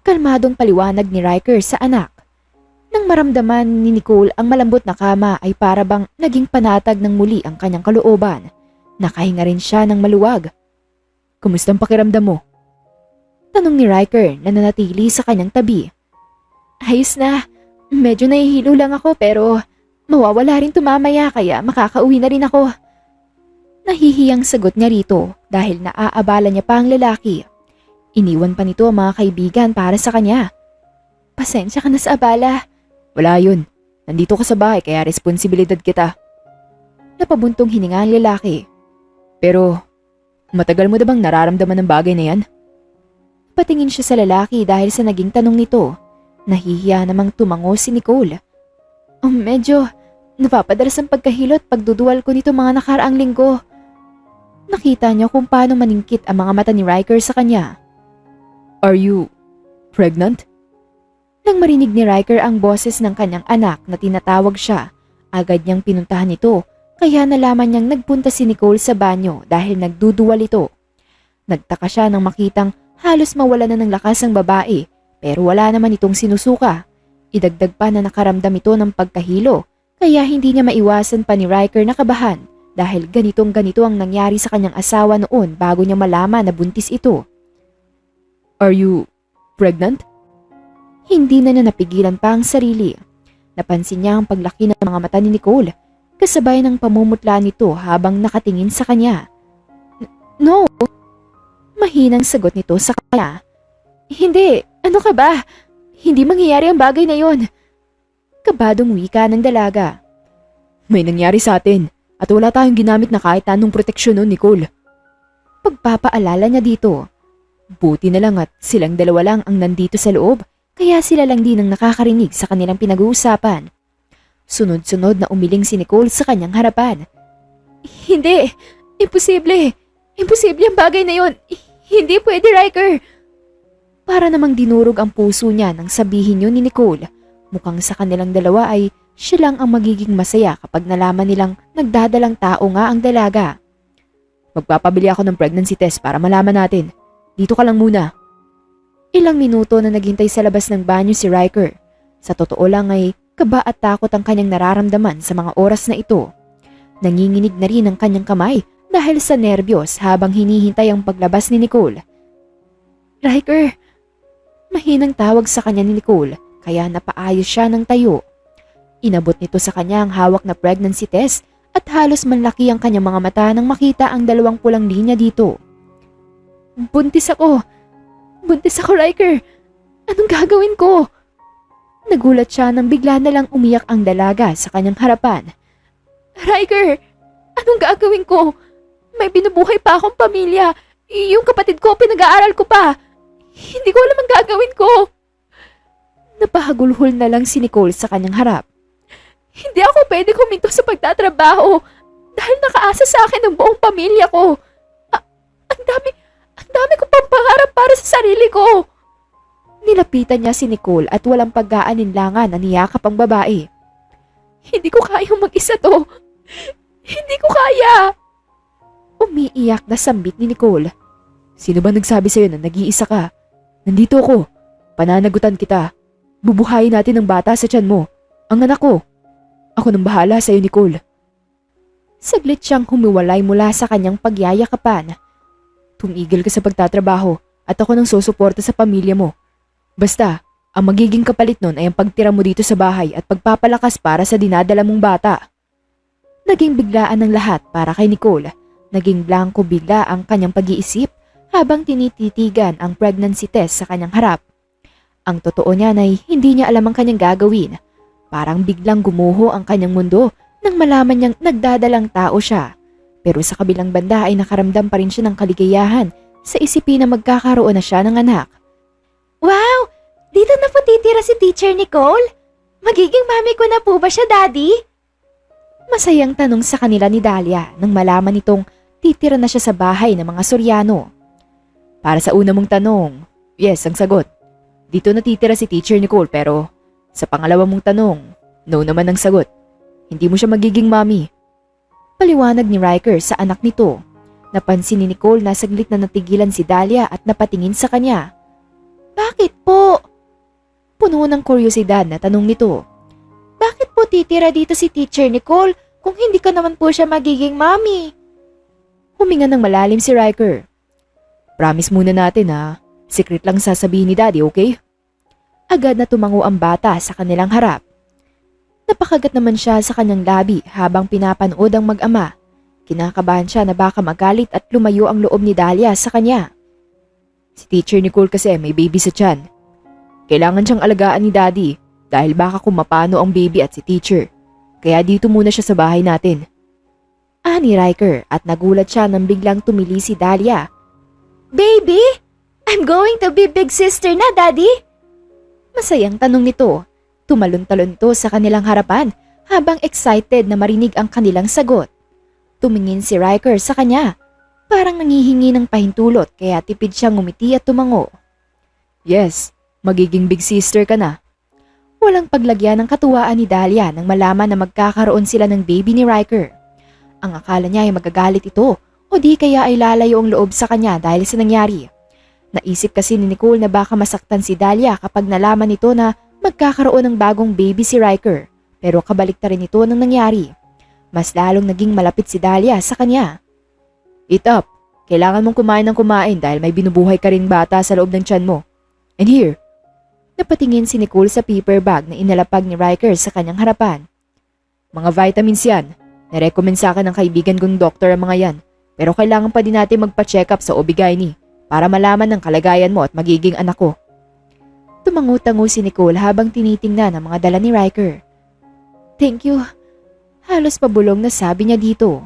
Kalmadong paliwanag ni Riker sa anak. Nang maramdaman ni Nicole ang malambot na kama ay para bang naging panatag ng muli ang kanyang kalooban. Nakahinga rin siya ng maluwag. Kumusta ang pakiramdam mo? Tanong ni Riker na nanatili sa kanyang tabi. Ayos na, medyo nahihilo lang ako pero mawawala rin tumamaya kaya makakauwi na rin ako. Nahihiyang sagot niya rito dahil naaabala niya pa ang lalaki. Iniwan pa nito ang mga kaibigan para sa kanya. Pasensya ka na sa abala. Wala yun. Nandito ka sa bahay kaya responsibilidad kita. Napabuntong hininga ang lalaki. Pero, matagal mo na bang nararamdaman ng bagay na yan? Patingin siya sa lalaki dahil sa naging tanong nito. Nahihiya namang tumango si Nicole. Medyo napapadalas ang pagkahilo at pagduduwal ko nito mga nakaraang linggo. Nakita niya kung paano maningkit ang mga mata ni Riker sa kanya. Are you pregnant? Nang marinig ni Riker ang boses ng kanyang anak na tinatawag siya, agad niyang pinuntahan ito kaya nalaman niyang nagpunta si Nicole sa banyo dahil nagduduwal ito. Nagtaka siya nang makitang halos mawala na ng lakas ang babae pero wala naman itong sinusuka. Idagdag pa na nakaramdam ito ng pagkahilo kaya hindi niya maiwasan pa ni Riker na kabahan dahil ganitong-ganito ang nangyari sa kanyang asawa noon bago niya malaman na buntis ito. Are you pregnant? Hindi na niya napigilan pa ang sarili. Napansin niya ang paglaki ng mga mata ni Nicole kasabay ng pamumutla nito habang nakatingin sa kanya. No! Mahinang sagot nito sa kanya. Hindi, ano ka ba? Hindi mangyayari ang bagay na yon. Kabadong wika ng dalaga. May nangyari sa atin at wala tayong ginamit na kahit anong proteksyon noon, Nicole. Pagpapaalala niya dito. Buti na lang at silang dalawa lang ang nandito sa loob kaya sila lang din ang nakakarinig sa kanilang pinag-uusapan. Sunod-sunod na umiling si Nicole sa kanyang harapan. Hindi! Imposible! Imposible ang bagay na yon! Hindi pwede, Riker! Para namang dinurog ang puso niya nang sabihin yun ni Nicole. Mukhang sa kanilang dalawa ay siya lang ang magiging masaya kapag nalaman nilang nagdadalang tao nga ang dalaga. Magpapabili ako ng pregnancy test para malaman natin. Dito ka lang muna. Ilang minuto na naghintay sa labas ng banyo si Riker. Sa totoo lang ay kaba at takot ang kanyang nararamdaman sa mga oras na ito. Nanginginig na rin ang kanyang kamay dahil sa nerbiyos habang hinihintay ang paglabas ni Nicole. Riker! Mahinang tawag sa kanya ni Nicole kaya napaayos siya ng tayo. Inabot nito sa kanya ang hawak na pregnancy test at halos manlaki ang kanyang mga mata nang makita ang dalawang pulang linya dito. Buntis ako! Buntis ako, Riker! Anong gagawin ko? Nagulat siya nang bigla na lang umiyak ang dalaga sa kanyang harapan. Riker! Anong gagawin ko? May binubuhay pa akong pamilya. Yung kapatid ko, pinag-aaral ko pa. Hindi ko alam ang gagawin ko. Napahagulhol na lang si Nicole sa kanyang harap. Hindi ako pwede kuminto sa pagtatrabaho dahil nakaasa sa akin ang buong pamilya ko. Ang dami ko pang pangarap para sa sarili ko. Nilapitan niya si Nicole at walang pag-aalinlangan na niyakap ang babae. Hindi ko kayang mag-isa to. Hindi ko kaya. Umiiyak na sambit ni Nicole. Sino ba nagsabi sa'yo na nag-iisa ka? Nandito ako. Pananagutan kita. Bubuhayin natin ang bata sa tiyan mo. Ang anak ko. Ako nang bahala sa'yo, Nicole. Saglit siyang humiwalay mula sa kanyang pagyayakapan. Tumigil ka sa pagtatrabaho at ako nang susuporta sa pamilya mo. Basta, ang magiging kapalit nun ay ang pagtira mo dito sa bahay at pagpapalakas para sa dinadala mong bata. Naging biglaan ang lahat para kay Nicole. Naging blanko bigla ang kanyang pag-iisip habang tinititigan ang pregnancy test sa kanyang harap. Ang totoo niya ay hindi niya alam ang kanyang gagawin. Parang biglang gumuho ang kanyang mundo nang malaman niyang nagdadalang tao siya. Pero sa kabilang banda ay nakaramdam pa rin siya ng kaligayahan sa isipin na magkakaroon na siya ng anak. Wow! Dito na po titira si Teacher Nicole? Magiging mami ko na po ba siya, Daddy? Masayang tanong sa kanila ni Dahlia nang malaman nitong titira na siya sa bahay ng mga Soriano. Para sa una mong tanong, yes ang sagot. Dito natitira si Teacher Nicole pero sa pangalawa mong tanong, no naman ang sagot. Hindi mo siya magiging mommy. Paliwanag ni Riker sa anak nito. Napansin ni Nicole na saglit na natigilan si Dahlia at napatingin sa kanya. Bakit po? Puno ng kuryosidad na tanong nito. Bakit po titira dito si Teacher Nicole kung hindi ka naman po siya magiging mommy? Huminga ng malalim si Riker. Promise muna natin ha. Secret lang sasabihin ni Daddy, okay? Agad na tumango ang bata sa kanilang harap. Napakagat naman siya sa kanyang labi habang pinapanood ang mag-ama. Kinakabahan siya na baka magalit at lumayo ang loob ni Dahlia sa kanya. Si Teacher Nicole kasi may baby sa tiyan. Kailangan siyang alagaan ni Daddy dahil baka kumapano ang baby at si Teacher. Kaya dito muna siya sa bahay natin. Ani Riker at nagulat siya nang biglang tumili si Dahlia. Baby? I'm going to be big sister na, Daddy? Masayang tanong nito. Tumalon-talon to sa kanilang harapan habang excited na marinig ang kanilang sagot. Tumingin si Riker sa kanya. Parang nangihingi ng pahintulot kaya tipid siyang ngumiti at tumango. Yes, magiging big sister ka na. Walang paglagyan ng katuwaan ni Dahlia nang malaman na magkakaroon sila ng baby ni Riker. Ang akala niya ay magagalit ito o di kaya ay lalayo ang loob sa kanya dahil sa nangyari. Naisip kasi ni Nicole na baka masaktan si Dahlia kapag nalaman nito na magkakaroon ng bagong baby si Riker. Pero kabaliktaran nito nang nangyari. Mas lalong naging malapit si Dahlia sa kanya. Eat up. Kailangan mong kumain ng kumain dahil may binubuhay ka ring bata sa loob ng tiyan mo. And here. Napatingin si Nicole sa paper bag na inalapag ni Riker sa kanyang harapan. Mga vitamins yan. Narecommend sa akin ng kaibigan kong doktor ang mga yan. Pero kailangan pa din natin magpa-check up sa OB-GYN para malaman ng kalagayan mo at magiging anak ko. Tumango-tango si Nicole habang tinitingnan ang mga dala ni Riker. Thank you. Halos pabulong na sabi niya dito.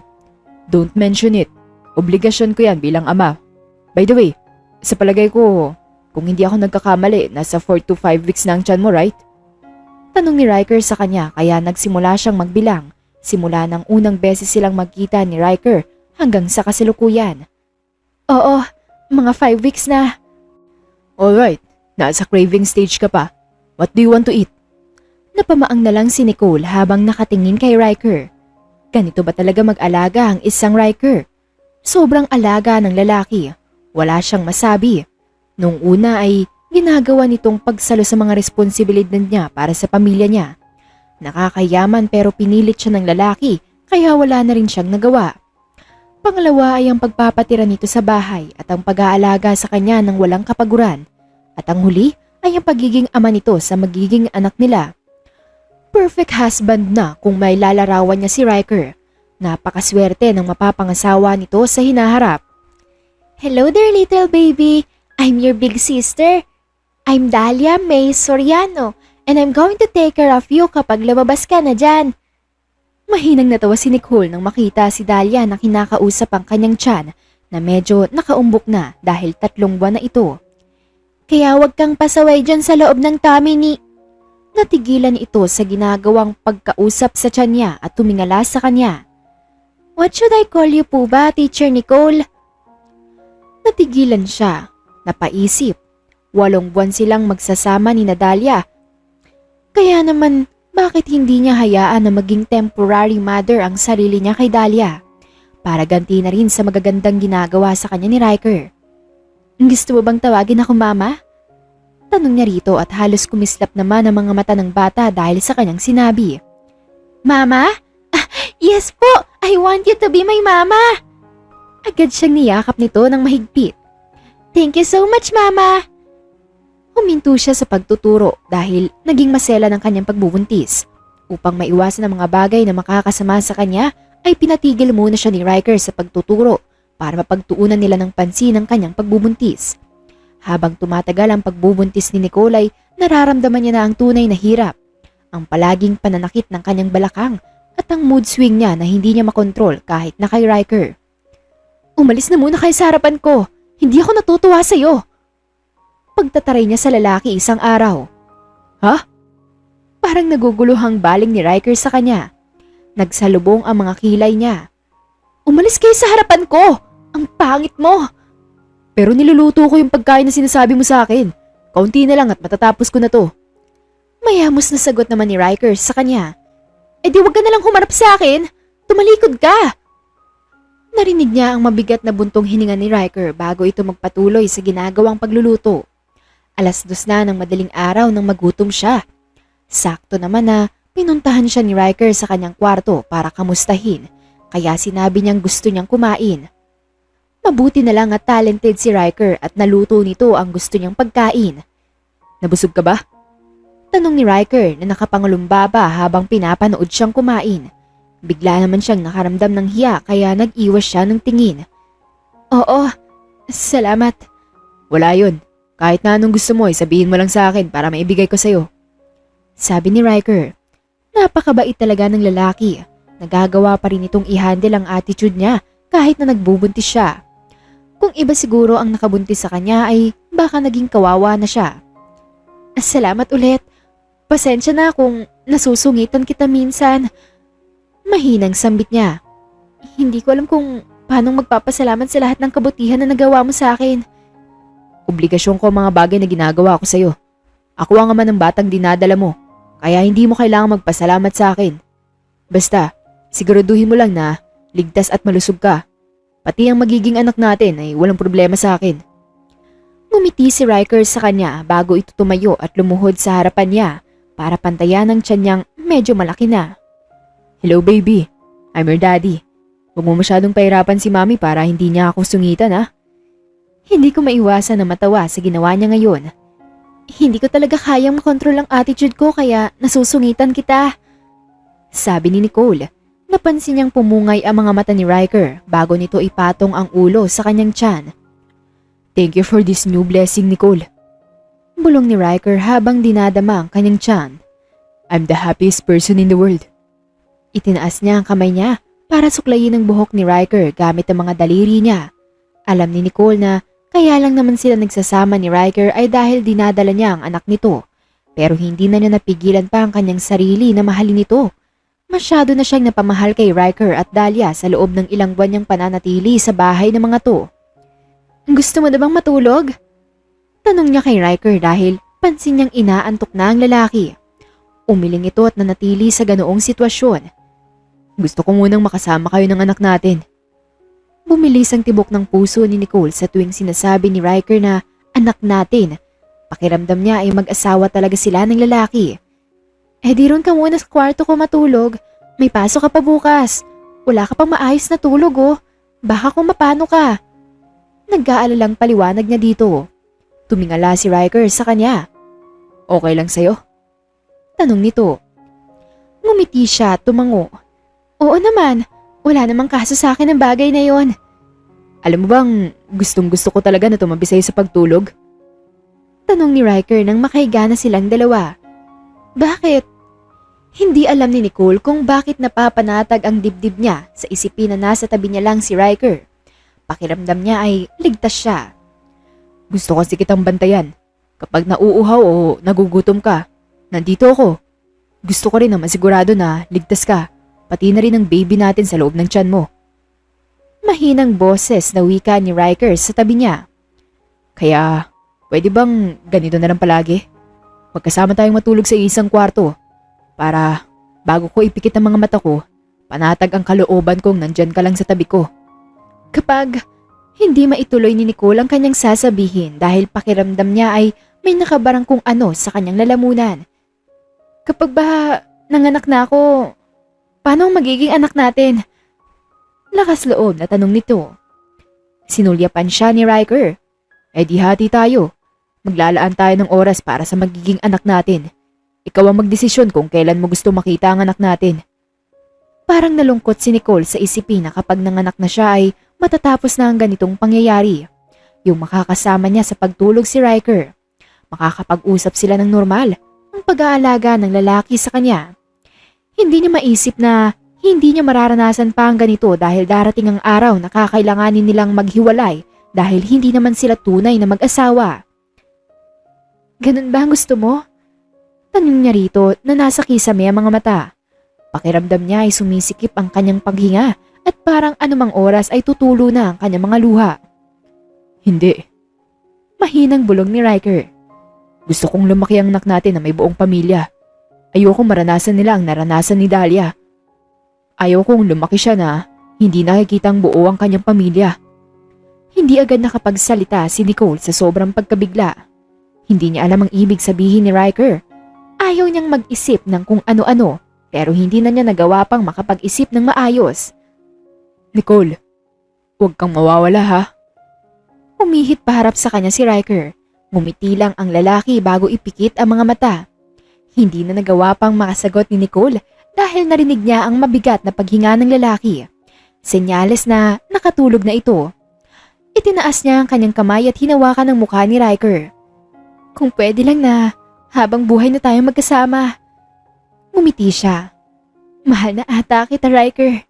Don't mention it. Obligasyon ko yan bilang ama. By the way, sa palagay ko, Kung hindi ako nagkakamali, nasa 4 to 5 weeks na ang tiyan mo, right? Tanong ni Riker sa kanya kaya nagsimula siyang magbilang. Simula ng unang beses silang magkita ni Riker hanggang sa kasalukuyan. Oo, mga 5 weeks na. Alright, nasa craving stage ka pa. What do you want to eat? Napamaang na lang si Nicole habang nakatingin kay Riker. Ganito ba talaga mag-alaga ang isang Riker? Sobrang alaga ng lalaki. Wala siyang masabi. Nung una ay ginagawa nitong pagsalo sa mga responsibilidad niya para sa pamilya niya. Nakakayaman pero pinilit siya ng lalaki kaya wala na rin siyang nagawa. Pangalawa ay ang pagpapatira nito sa bahay at ang pag-aalaga sa kanya ng walang kapaguran. At ang huli ay ang pagiging ama nito sa magiging anak nila. Perfect husband na kung may lalarawan niya si Riker. Napakaswerte ng mapapangasawa nito sa hinaharap. Hello there little baby, I'm your big sister. I'm Dahlia May Soriano and I'm going to take care of you kapag lumabas ka na dyan. Mahinang natawa si Nicole nang makita si Dahlia na kinakausap ang kanyang tiyan na medyo nakaumbok na dahil 3 buwan na ito. Kaya wag kang pasaway dyan sa loob ng tummy ni... Natigilan ito sa ginagawang pagkausap sa tiyan niya at tumingala sa kanya. What should I call you po ba, Teacher Nicole? Natigilan siya, napaisip. 8 buwan silang magsasama ni Dahlia. Kaya naman, bakit hindi niya hayaan na maging temporary mother ang sarili niya kay Dahlia? Para ganti na rin sa magagandang ginagawa sa kanya ni Riker. Gusto mo bang tawagin ako mama? Tanong niya rito at halos kumislap naman ang mga mata ng bata dahil sa kanyang sinabi. Mama? Yes po, I want you to be my mama. Agad siyang niyakap nito ng mahigpit. Thank you so much, mama. Huminto siya sa pagtuturo dahil naging masela ng kanyang pagbubuntis. Upang maiwasan ang mga bagay na makakasama sa kanya ay pinatigil muna siya ni Riker sa pagtuturo para mapagtuunan nila ng pansin ang kanyang pagbubuntis. Habang tumatagal ang pagbubuntis ni Nicole ay nararamdaman niya na ang tunay na hirap, ang palaging pananakit ng kanyang balakang at ang mood swing niya na hindi niya makontrol kahit na kay Riker. Umalis na muna kayo sa harapan ko, hindi ako natutuwa sa iyo. Pagtataray niya sa lalaki isang araw. Ha? Parang naguguluhang baling ni Riker sa kanya. Nagsalubong ang mga kilay niya. Umalis kayo sa harapan ko! Ang pangit mo! Pero niluluto ko yung pagkain na sinasabi mo sa akin. Kaunti na lang at matatapos ko na to. Mayamos na sagot naman ni Riker sa kanya. Eh di wag ka na lang humarap sa akin. Tumalikod ka! Narinig niya ang mabigat na buntong hininga ni Riker bago ito magpatuloy sa ginagawang pagluluto. 2:00 na ng madaling araw nang magutom siya. Sakto naman na pinuntahan siya ni Riker sa kanyang kwarto para kamustahin, kaya sinabi niyang gusto niyang kumain. Mabuti na lang at talented si Riker at naluto nito ang gusto niyang pagkain. Nabusog ka ba? Tanong ni Riker na nakapangulumbaba habang pinapanood siyang kumain. Bigla naman siyang nakaramdam ng hiya kaya nag-iwas siya ng tingin. Oo, salamat. Wala yun. Kahit na anong gusto mo ay sabihin mo lang sa akin para maibigay ko sa'yo. Sabi ni Riker. Napakabait talaga ng lalaki. Nagagawa pa rin itong i-handle ang attitude niya kahit na nagbubuntis siya. Kung iba siguro ang nakabuntis sa kanya ay baka naging kawawa na siya. Salamat ulit. Pasensya na kung nasusungitan kita minsan. Mahinang sambit niya. Hindi ko alam kung paano magpapasalamat sa lahat ng kabutihan na nagawa mo sa akin. Obligasyon ko ang mga bagay na ginagawa ko sa'yo. Ako ang ama ng batang dinadala mo, kaya hindi mo kailangang magpasalamat sa akin. Basta, siguraduhin mo lang na ligtas at malusog ka. Pati ang magiging anak natin ay walang problema sa akin. Ngumiti si Riker sa kanya bago ito tumayo at lumuhod sa harapan niya para pantayan ang tiyan niyang medyo malaki na. Hello baby, I'm your daddy. Huwag mo masyadong pahirapan si mami para hindi niya ako sungitan ha. Hindi ko maiwasan na matawa sa ginawa niya ngayon. Hindi ko talaga kayang makontrol ang attitude ko kaya nasusungitan kita. Sabi ni Nicole. Napansin niyang pumungay ang mga mata ni Riker bago nito ipatong ang ulo sa kanyang tiyan. Thank you for this new blessing, Nicole. Bulong ni Riker habang dinadama ang kanyang tiyan. I'm the happiest person in the world. Itinaas niya ang kamay niya para suklayin ang buhok ni Riker gamit ang mga daliri niya. Alam ni Nicole na Kaya lang naman sila nagsasama ni Riker ay dahil dinadala niya ang anak nito. Pero hindi na niya napigilan pa ang kanyang sarili na mahalin ito. Masyado na siyang napamahal kay Riker at Dahlia sa loob ng ilang buwan niyang pananatili sa bahay ng mga to. Gusto mo na bang matulog? Tanong niya kay Riker dahil pansin niyang inaantok na ang lalaki. Umiling ito at nanatili sa ganoong sitwasyon. Gusto ko munang makasama kayo ng anak natin. Bumilis ang tibok ng puso ni Nicole sa tuwing sinasabi ni Riker na anak natin. Pakiramdam niya ay mag-asawa talaga sila ng lalaki. Di ron ka muna sa kwarto ko matulog. May pasok ka pa bukas. Wala ka pang maayos na tulog oh. Baka kung mapano ka. Nag-aalalang paliwanag niya dito. Tumingala si Riker sa kanya. Okay lang sa'yo? Tanong nito. Ngumiti siya at tumango. Oo naman. Wala namang kaso sa akin ang bagay na yon. Alam mo bang gustong gusto ko talaga na tumabi sa'yo sa pagtulog? Tanong ni Riker nang makahiga na silang dalawa. Bakit? Hindi alam ni Nicole kung bakit napapanatag ang dibdib niya sa isipin na nasa tabi niya lang si Riker. Pakiramdam niya ay ligtas siya. Gusto kasi kitang bantayan. Kapag nauuhaw o nagugutom ka, nandito ako. Gusto ko rin na masigurado na ligtas ka. Pati na rin ang baby natin sa loob ng tiyan mo. Mahinang boses na wika ni Riker sa tabi niya. Kaya, pwede bang ganito na lang palagi? Magkasama tayong matulog sa isang kwarto. Para, bago ko ipikit ang mga mata ko, panatag ang kalooban kong nandyan ka lang sa tabi ko. Kapag hindi maituloy ni Nicole ang kanyang sasabihin dahil pakiramdam niya ay may nakabarang kung ano sa kanyang lalamunan. Kapag ba nanganak na ako, paano ang magiging anak natin? Lakas loob na tanong nito. Sinulyapan siya ni Riker. Di hati tayo. Maglalaan tayo ng oras para sa magiging anak natin. Ikaw ang magdesisyon kung kailan mo gusto makita ang anak natin. Parang nalungkot si Nicole sa isipin na kapag nanganak na siya ay matatapos na ang ganitong pangyayari. Yung makakasama niya sa pagtulog si Riker. Makakapag-usap sila ng normal ang pag-aalaga ng lalaki sa kanya. Hindi niya maisip na hindi niya mararanasan pa ang ganito dahil darating ang araw na kakailanganin nilang maghiwalay dahil hindi naman sila tunay na mag-asawa. Ganun ba ang gusto mo? Tanong niya rito na nasa kisame ang mga mata. Pakiramdam niya ay sumisikip ang kanyang paghinga at parang anumang oras ay tutulo na ang kanyang mga luha. Hindi. Mahinang bulong ni Riker. Gusto kong lumaki ang anak natin na may buong pamilya. Ayokong maranasan nila ang naranasan ni Dahlia. Ayokong lumaki siya na hindi nakikitang buo ang kanyang pamilya. Hindi agad nakapagsalita si Nicole sa sobrang pagkabigla. Hindi niya alam ang ibig sabihin ni Riker. Ayaw niyang mag-isip ng kung ano-ano pero hindi na niya nagawa pang makapag-isip ng maayos. Nicole, huwag kang mawawala ha. Umihit paharap sa kanya si Riker. Ngumiti lang ang lalaki bago ipikit ang mga mata. Hindi na nagawa pang makasagot ni Nicole dahil narinig niya ang mabigat na paghinga ng lalaki. Senyales na nakatulog na ito. Itinaas niya ang kanyang kamay at hinawakan ang mukha ni Riker. Kung pwede lang na habang buhay na tayong magkasama. Ngumiti siya. Mahal na ata kita, Riker.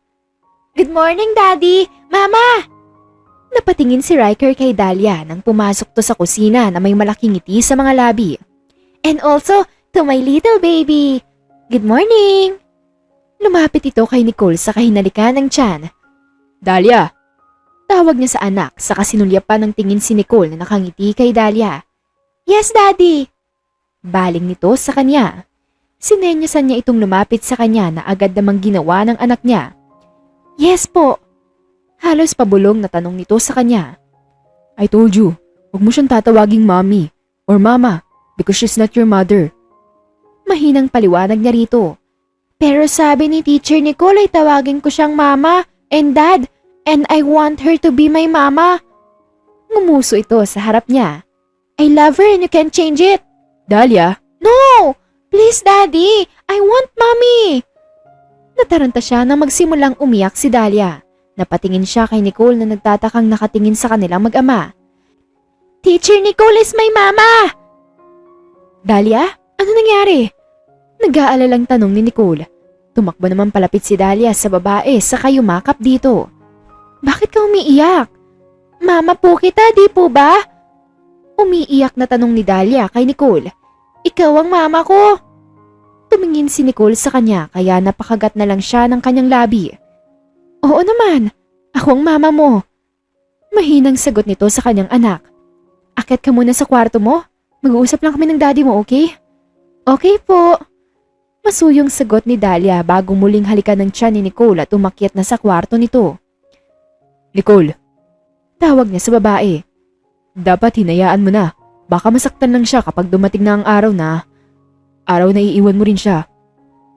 Good morning, Daddy! Mama! Napatingin si Riker kay Dahlia nang pumasok to sa kusina na may malaking ngiti sa mga labi. And also, to my little baby. Good morning! Lumapit ito kay Nicole sa kahinalikan ng tiyan. Dahlia! Tawag niya sa anak sa kasinulyapan ng tingin si Nicole na nakangiti kay Dahlia. Yes, Daddy! Baling nito sa kanya. Sinenyasan niya itong lumapit sa kanya na agad namang ginawa ng anak niya. Yes po. Halos pabulong na tanong nito sa kanya. I told you, huwag mo siyang tatawaging mommy or mama because she's not your mother. Mahinang paliwanag niya rito. Pero sabi ni Teacher Nicole ay tawagin ko siyang mama and dad and I want her to be my mama. Ngumuso ito sa harap niya. I love her and you can't change it. Dahlia? No! Please, Daddy! I want Mommy! Nataranta siya nang magsimulang umiyak si Dahlia. Napatingin siya kay Nicole na nagtatakang nakatingin sa kanilang mag-ama. Teacher Nicole is my mama! Dahlia? Ano nangyari? Nag-aalalang tanong ni Nicole. Tumakbo naman palapit si Dahlia sa babae saka yumakap dito. Bakit ka umiiyak? Mama po kita, di po ba? Umiiyak na tanong ni Dahlia kay Nicole. Ikaw ang mama ko. Tumingin si Nicole sa kanya kaya napakagat na lang siya ng kanyang labi. Oo naman, ako ang mama mo. Mahinang sagot nito sa kanyang anak. Akit ka muna sa kwarto mo. Mag-uusap lang kami ng daddy mo, okay? Okay po. Masuyong sagot ni Dahlia bago muling halikan ng tiyan ni Nicole at umakyat na sa kwarto nito. Nicole, Tawag niya sa babae. dapat hinayaan mo na. Baka masaktan lang siya kapag dumating na ang araw na iiwan mo rin siya.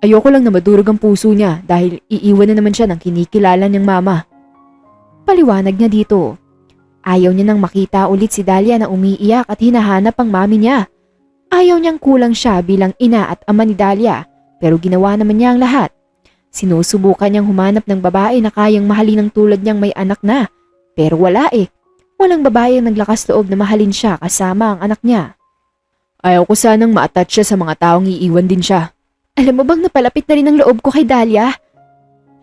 Ayoko lang na madurog ang puso niya dahil iiwan na naman siya ng kinikilala niyang mama. Paliwanag niya dito. Ayaw niya nang makita ulit si Dahlia na umiiyak at hinahanap ang mami niya. Ayaw niyang kulang siya bilang ina at ama ni Dahlia, pero ginawa naman niya ang lahat. Sinusubukan niyang humanap ng babae na kayang mahalin ng tulad niyang may anak na, pero wala eh. Walang babae ang naglakas loob na mahalin siya kasama ang anak niya. Ayaw ko sanang ma-attach siya sa mga taong iiwan din siya. Alam mo bang napalapit na rin ang loob ko kay Dahlia?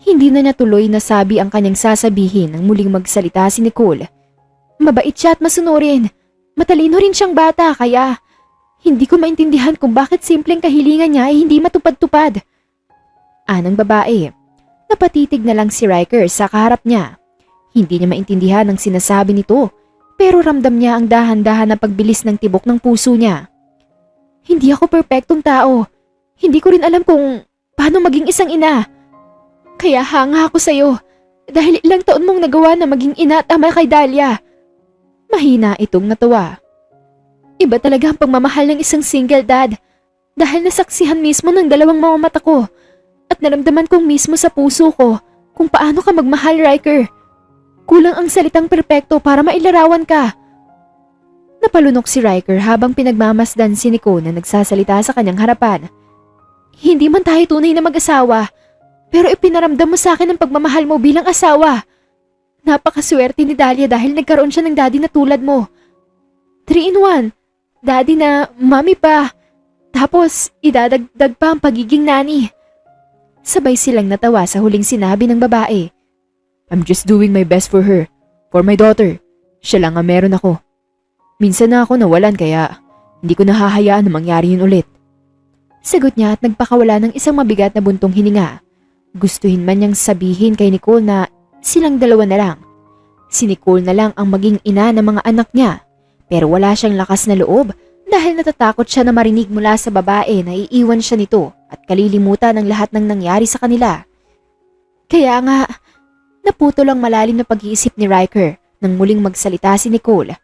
Hindi na niya tuloy nasabi ang kanyang sasabihin nang muling magsalita si Nicole. Mabait siya at masunurin. Matalino rin siyang bata kaya hindi ko maintindihan kung bakit simpleng kahilingan niya ay hindi matupad-tupad. Anang babae. Napatitig na lang si Riker sa kaharap niya. Hindi niya maintindihan ang sinasabi nito, pero ramdam niya ang dahan-dahan na pagbilis ng tibok ng puso niya. Hindi ako perpektong tao. Hindi ko rin alam kung paano maging isang ina. Kaya hanga ako sa'yo dahil ilang taon mong nagawa na maging ina at ama kay Dahlia. Mahina itong natawa. Iba talaga ang pagmamahal ng isang single dad dahil nasaksihan mismo ng dalawang mga mata ko at naramdaman kong mismo sa puso ko kung paano ka magmahal, Riker. Kulang ang salitang perpekto para mailarawan ka. Napalunok si Riker habang pinagmamasdan si Nicole na nagsasalita sa kanyang harapan. Hindi man tayo tunay na mag-asawa, pero ipinaramdam mo sa akin ang pagmamahal mo bilang asawa. Napakaswerte ni Dahlia dahil nagkaroon siya ng daddy na tulad mo. 3-in-1, daddy na mami pa, tapos idadagdag pa ang pagiging nani. Sabay silang natawa sa huling sinabi ng babae. I'm just doing my best for her, for my daughter. Siya lang ang meron ako. Minsan na ako nawalan kaya hindi ko nahahayaan na mangyari yun ulit. Sagot niya at nagpakawala ng isang mabigat na buntong hininga. Gustuhin man niyang sabihin kay Nicole na silang dalawa na lang. Si Nicole na lang ang maging ina ng mga anak niya, pero wala siyang lakas na loob dahil natatakot siya na marinig mula sa babae na iiwan siya nito at kalilimutan ang lahat ng nangyari sa kanila. Kaya nga, naputol ang malalim na pag-iisip ni Riker nang muling magsalita si Nicole.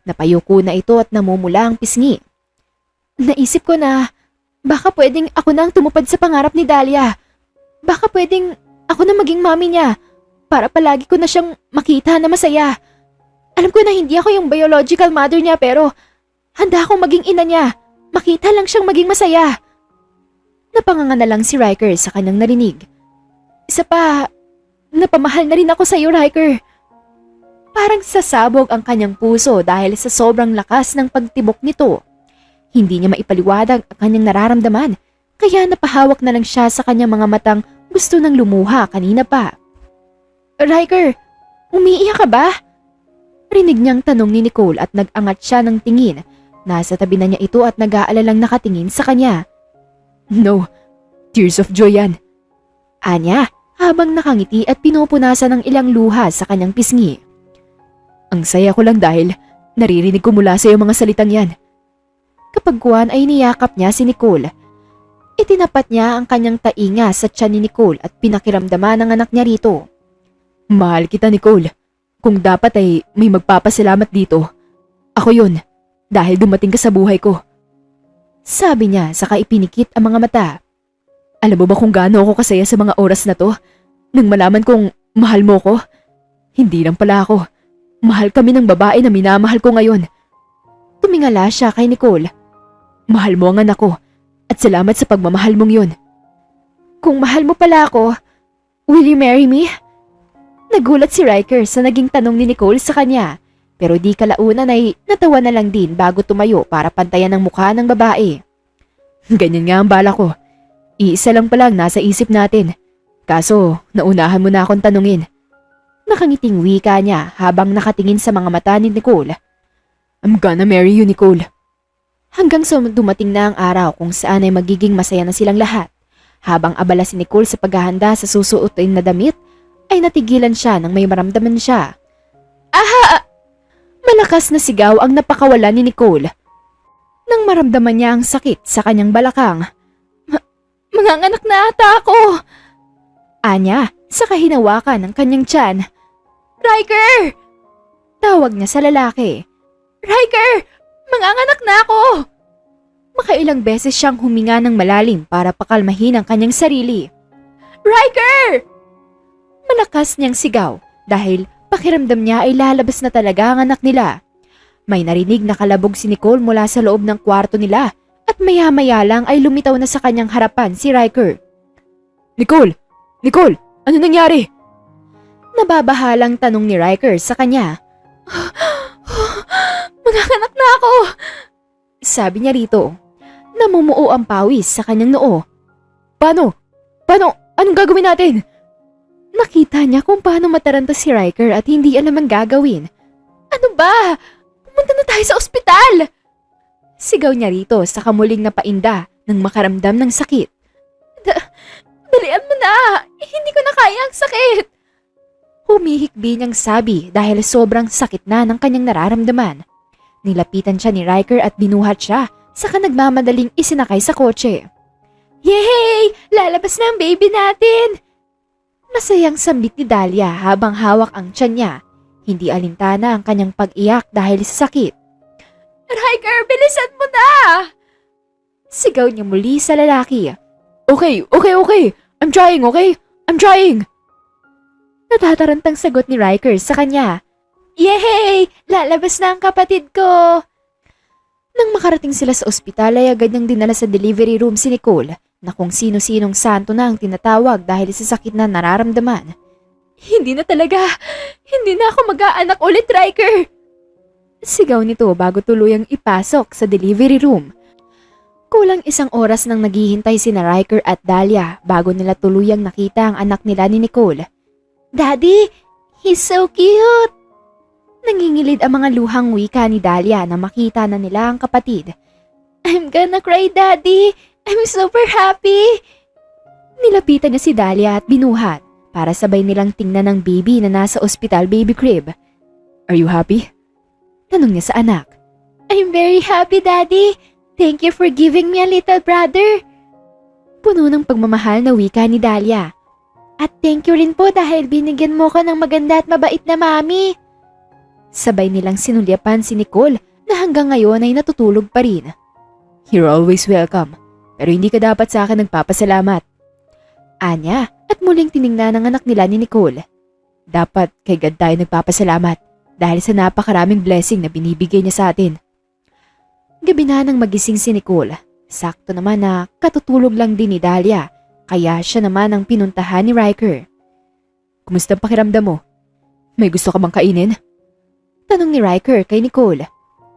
Napayuko na ito at namumula ang pisngi. Naisip ko na baka pwedeng ako na ang tumupad sa pangarap ni Dahlia. Baka pwedeng ako na maging mami niya para palagi ko na siyang makita na masaya. Alam ko na hindi ako yung biological mother niya pero handa akong maging ina niya. Makita lang siyang maging masaya. Napanganga na lang si Riker sa kanyang narinig. Isa pa, napamahal na rin ako sa iyo, Riker. Parang sasabog ang kanyang puso dahil sa sobrang lakas ng pagtibok nito. Hindi niya maipaliwanag ang kanyang nararamdaman kaya napahawak na lang siya sa kanyang mga matang gusto nang lumuha kanina pa. Riker, umiiyak ka ba? Rinig niyang tanong ni Nicole at nag-angat siya ng tingin. Nasa tabi na niya ito at nag-aalalang nakatingin sa kanya. No, tears of joy yan. Anya, habang nakangiti at pinupunasan ng ilang luha sa kanyang pisngi. Ang saya ko lang dahil naririnig ko mula sa iyo mga salitang yan. Kapag kuwan ay niyakap niya si Nicole. Itinapat niya ang kanyang tainga sa tiyan ni Nicole at pinakiramdaman ng anak niya rito. Mahal kita, Nicole. Kung dapat ay may magpapasalamat dito, ako yun dahil dumating ka sa buhay ko. Sabi niya saka ipinikit ang mga mata. Alam mo ba kung gaano ako kasaya sa mga oras na to? Nang malaman kong mahal mo ko? Hindi lang pala ako. Mahal kami ng babae na minamahal ko ngayon. Tumingala siya kay Nicole. Mahal mo ang anak ko at salamat sa pagmamahal mong yun. Kung mahal mo pala ako, will you marry me? Nagulat si Riker sa naging tanong ni Nicole sa kanya. Pero di kalaunan ay natawa na lang din bago tumayo para pantayan ang mukha ng babae. Ganyan nga ang bala ko. Iisa lang palang nasa isip natin. Kaso, naunahan mo na akong tanungin. Nakangiting wika niya habang nakatingin sa mga mata ni Nicole. I'm gonna marry you, Nicole. Hanggang sa dumating na ang araw kung saan ay magiging masaya na silang lahat. Habang abala si Nicole sa paghahanda sa susuotin na damit, ay natigilan siya nang may maramdaman siya. Aha! Malakas na sigaw ang napakawalan ni Nicole. Nang maramdaman niya ang sakit sa kanyang balakang. Manganganak na ata ako! Anya, sa kahinawakan ng kanyang tiyan. Riker! Tawag niya sa lalaki. Riker! Manganganak na ako! Makailang beses siyang huminga ng malalim para pakalmahin ang kanyang sarili. Riker! Malakas niyang sigaw dahil pakiramdam niya ay lalabas na talaga ang anak nila. May narinig na kalabog si Nicole mula sa loob ng kwarto nila at maya-maya lang ay lumitaw na sa kanyang harapan si Riker. Nicole! Nicole! Ano nangyari? Nababahalang tanong ni Riker sa kanya. Manganganak na ako! Sabi niya rito. Namumuo ang pawis sa kanyang noo. Paano? Anong gagawin natin? Nakita niya kung paano mataranta si Riker at hindi alam ang gagawin. Ano ba? Pumunta na tayo sa ospital! Sigaw niya rito sa kamuling na painda nang makaramdam ng sakit. Dalian mo na! Hindi ko na kaya ang sakit! Humihikbi niyang sabi dahil sobrang sakit na ng kanyang nararamdaman. Nilapitan siya ni Riker at binuhat siya saka nagmamadaling isinakay sa kotse. Yay! Lalabas na ang baby natin! Masayang sambit ni Dahlia habang hawak ang tiyan niya. Hindi alintana ang kanyang pag-iyak dahil sa sakit. Riker, bilisan mo na! Sigaw niya muli sa lalaki. Okay. I'm trying, okay? I'm trying! Natatarantang sagot ni Riker sa kanya. Yay! Lalabas na ang kapatid ko! Nang makarating sila sa ospital ay agad niyang dinala sa delivery room si Nicole na kung sino-sinong santo na ang tinatawag dahil sa sakit na nararamdaman. Hindi na talaga! Hindi na ako mag-aanak ulit, Riker! Sigaw nito bago tuluyang ipasok sa delivery room. Kulang 1 oras nang naghihintay sina Riker at Dahlia bago nila tuluyang nakita ang anak nila ni Nicole. Daddy, he's so cute! Nangingilid ang mga luhang wika ni Dahlia na makita na nila ang kapatid. I'm gonna cry, Daddy! I'm super happy! Nilapitan niya si Dahlia at binuhat para sabay nilang tingnan ang baby na nasa ospital baby crib. Are you happy? Tanong niya sa anak. I'm very happy, Daddy! Thank you for giving me a little brother! Puno ng pagmamahal na wika ni Dahlia. At thank you rin po dahil binigyan mo ko ng maganda at mabait na mami! Sabay nilang sinulyapan si Nicole na hanggang ngayon ay natutulog pa rin. You're always welcome. Pero hindi ka dapat sa akin nagpapasalamat. Anya at muling tiningnan ng anak nila ni Nicole. Dapat kay God tayo nagpapasalamat dahil sa napakaraming blessing na binibigay niya sa atin. Gabi na nang magising si Nicole. Sakto naman na katutulog lang din ni Dahlia, kaya siya naman ang pinuntahan ni Riker. Kumusta ang pakiramdam mo? May gusto ka bang kainin? Tanong ni Riker kay Nicole.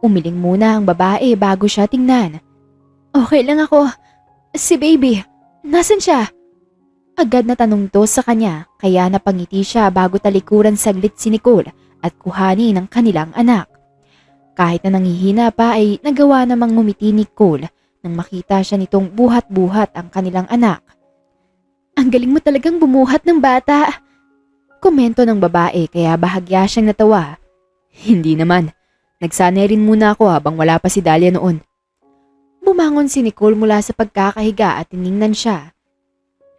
Umiling muna ang babae bago siya tingnan. Okay lang ako. Si baby, nasan siya? Agad na tanong to sa kanya kaya napangiti siya bago talikuran saglit si Nicole at kuhanin ang kanilang anak. Kahit na nanghihina pa ay nagawa namang ngumiti ni Nicole nang makita siya nitong buhat-buhat ang kanilang anak. Ang galing mo talagang bumuhat ng bata. Komento ng babae kaya bahagya siyang natawa. Hindi naman. Nagsanay rin muna ako habang wala pa si Dahlia noon. Bumangon si Nicole mula sa pagkakahiga at tiningnan siya.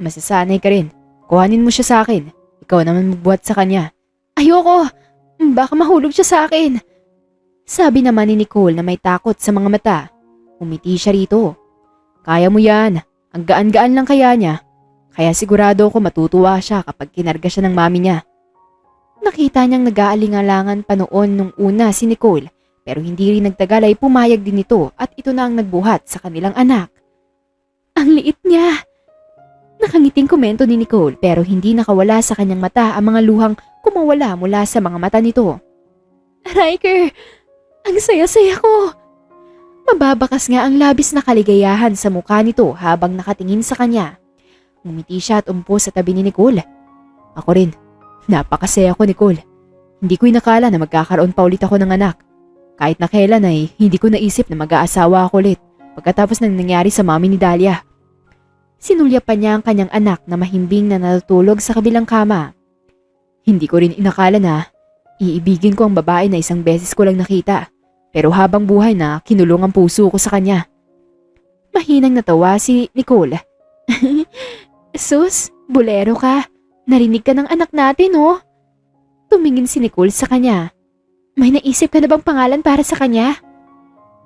Masasanay ka rin. Kuhanin mo siya sa akin. Ikaw naman magbuhat sa kanya. Ayoko. Baka mahulog siya sa akin. Sabi naman ni Nicole na may takot sa mga mata. Umiti siya rito. Kaya mo yan. Ang gaan-gaan lang kaya niya. Kaya sigurado ako matutuwa siya kapag kinarga siya ng mami niya. Nakita niyang nag-aalingalangan pa noon nung una si Nicole pero hindi rin nagtagal ay pumayag din ito at ito na ang nagbuhat sa kanilang anak. Ang liit niya! Nakangiting komento ni Nicole pero hindi nakawala sa kanyang mata ang mga luhang kumawala mula sa mga mata nito. Riker! Ang saya-saya ko! Mababakas nga ang labis na kaligayahan sa mukha nito habang nakatingin sa kanya. Ngumiti siya at umpo sa tabi ni Nicole. Ako rin. Napakasaya ko, Nicole. Hindi ko inakala na magkakaroon pa ulit ako ng anak. Kahit na kailan ay hindi ko naisip na mag-aasawa ako ulit pagkatapos ng nangyari sa mami ni Dahlia. Sinulya pa niya ang kanyang anak na mahimbing na natutulog sa kabilang kama. Hindi ko rin inakala na iibigin ko ang babae na isang beses ko lang nakita, pero habang buhay na kinulong ang puso ko sa kanya. Mahinang natawa si Nicole. Sus, bulero ka. Narinig ka ng anak natin, oh. Tumingin si Nicole sa kanya. May naisip ka na bang pangalan para sa kanya?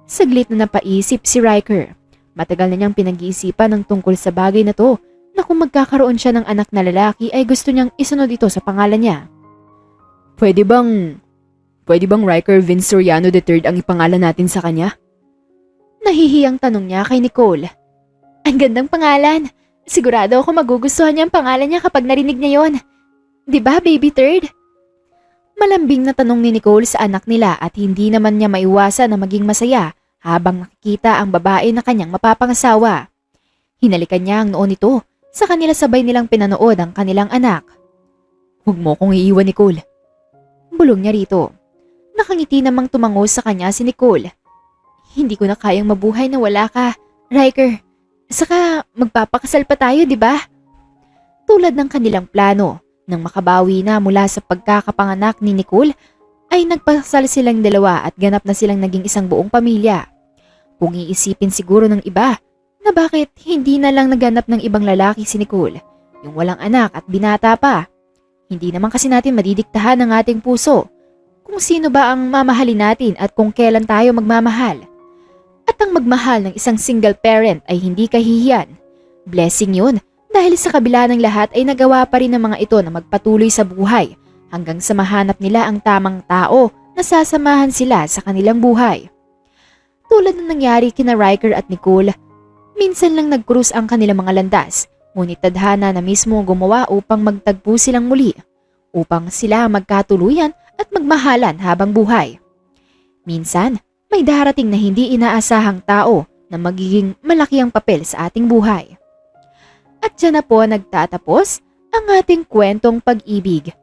Saglit na napaisip si Riker. Matagal na niyang pinag-iisipan ng tungkol sa bagay na to, na kung magkakaroon siya ng anak na lalaki ay gusto niyang isunod ito sa pangalan niya. Pwede bang Riker Vince Soriano III ang ipangalan natin sa kanya? Nahihiyang tanong niya kay Nicole. Ang gandang pangalan. Sigurado ako magugustuhan niya ang pangalan niya kapag narinig niya yon. Diba, baby third? Malambing na tanong ni Nicole sa anak nila at hindi naman niya maiwasan na maging masaya habang nakikita ang babae na kanyang mapapangasawa. Hinalikan niya ang noon nito, sa kanila sabay nilang pinanood ang kanilang anak. Huwag mo kong iiwan, Nicole. Bulong niya rito. Nakangiti namang tumango sa kanya si Nicole. Hindi ko na kayang mabuhay na wala ka, Riker. Saka magpapakasal pa tayo, di ba? Tulad ng kanilang plano, nang makabawi na mula sa pagkakapanganak ni Nicole, ay nagpakasal silang dalawa at ganap na silang naging isang buong pamilya. Kung iisipin siguro ng iba, na bakit hindi na lang naganap ng ibang lalaki si Nicole, yung walang anak at binata pa. Hindi naman kasi natin madidiktahan ng ating puso kung sino ba ang mamahalin natin at kung kailan tayo magmamahal. At ang magmahal ng isang single parent ay hindi kahihiyan. Blessing yun dahil sa kabila ng lahat ay nagawa pa rin ng mga ito na magpatuloy sa buhay hanggang sa mahanap nila ang tamang tao na sasamahan sila sa kanilang buhay. Tulad ng nangyari kina Riker at Nicole, minsan lang nag-cruise ang kanilang mga landas, ngunit tadhana na mismo gumawa upang magtagpo silang muli, upang sila magkatuluyan at magmahalan habang buhay. Minsan, may darating na hindi inaasahang tao na magiging malaki ang papel sa ating buhay. At dyan na po nagtatapos ang ating kwentong pag-ibig.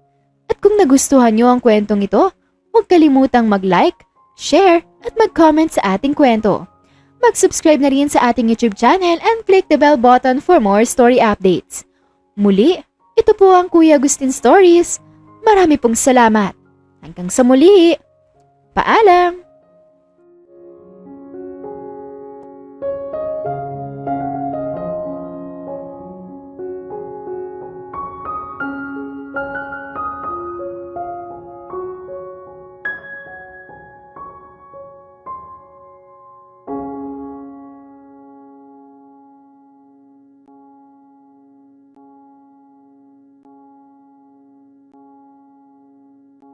At kung nagustuhan nyo ang kwentong ito, huwag kalimutang mag-like, share at mag-comment sa ating kwento. Mag-subscribe na rin sa ating YouTube channel and click the bell button for more story updates. Muli, ito po ang Kuya Agustin Stories. Marami pong salamat. Hanggang sa muli. Paalam!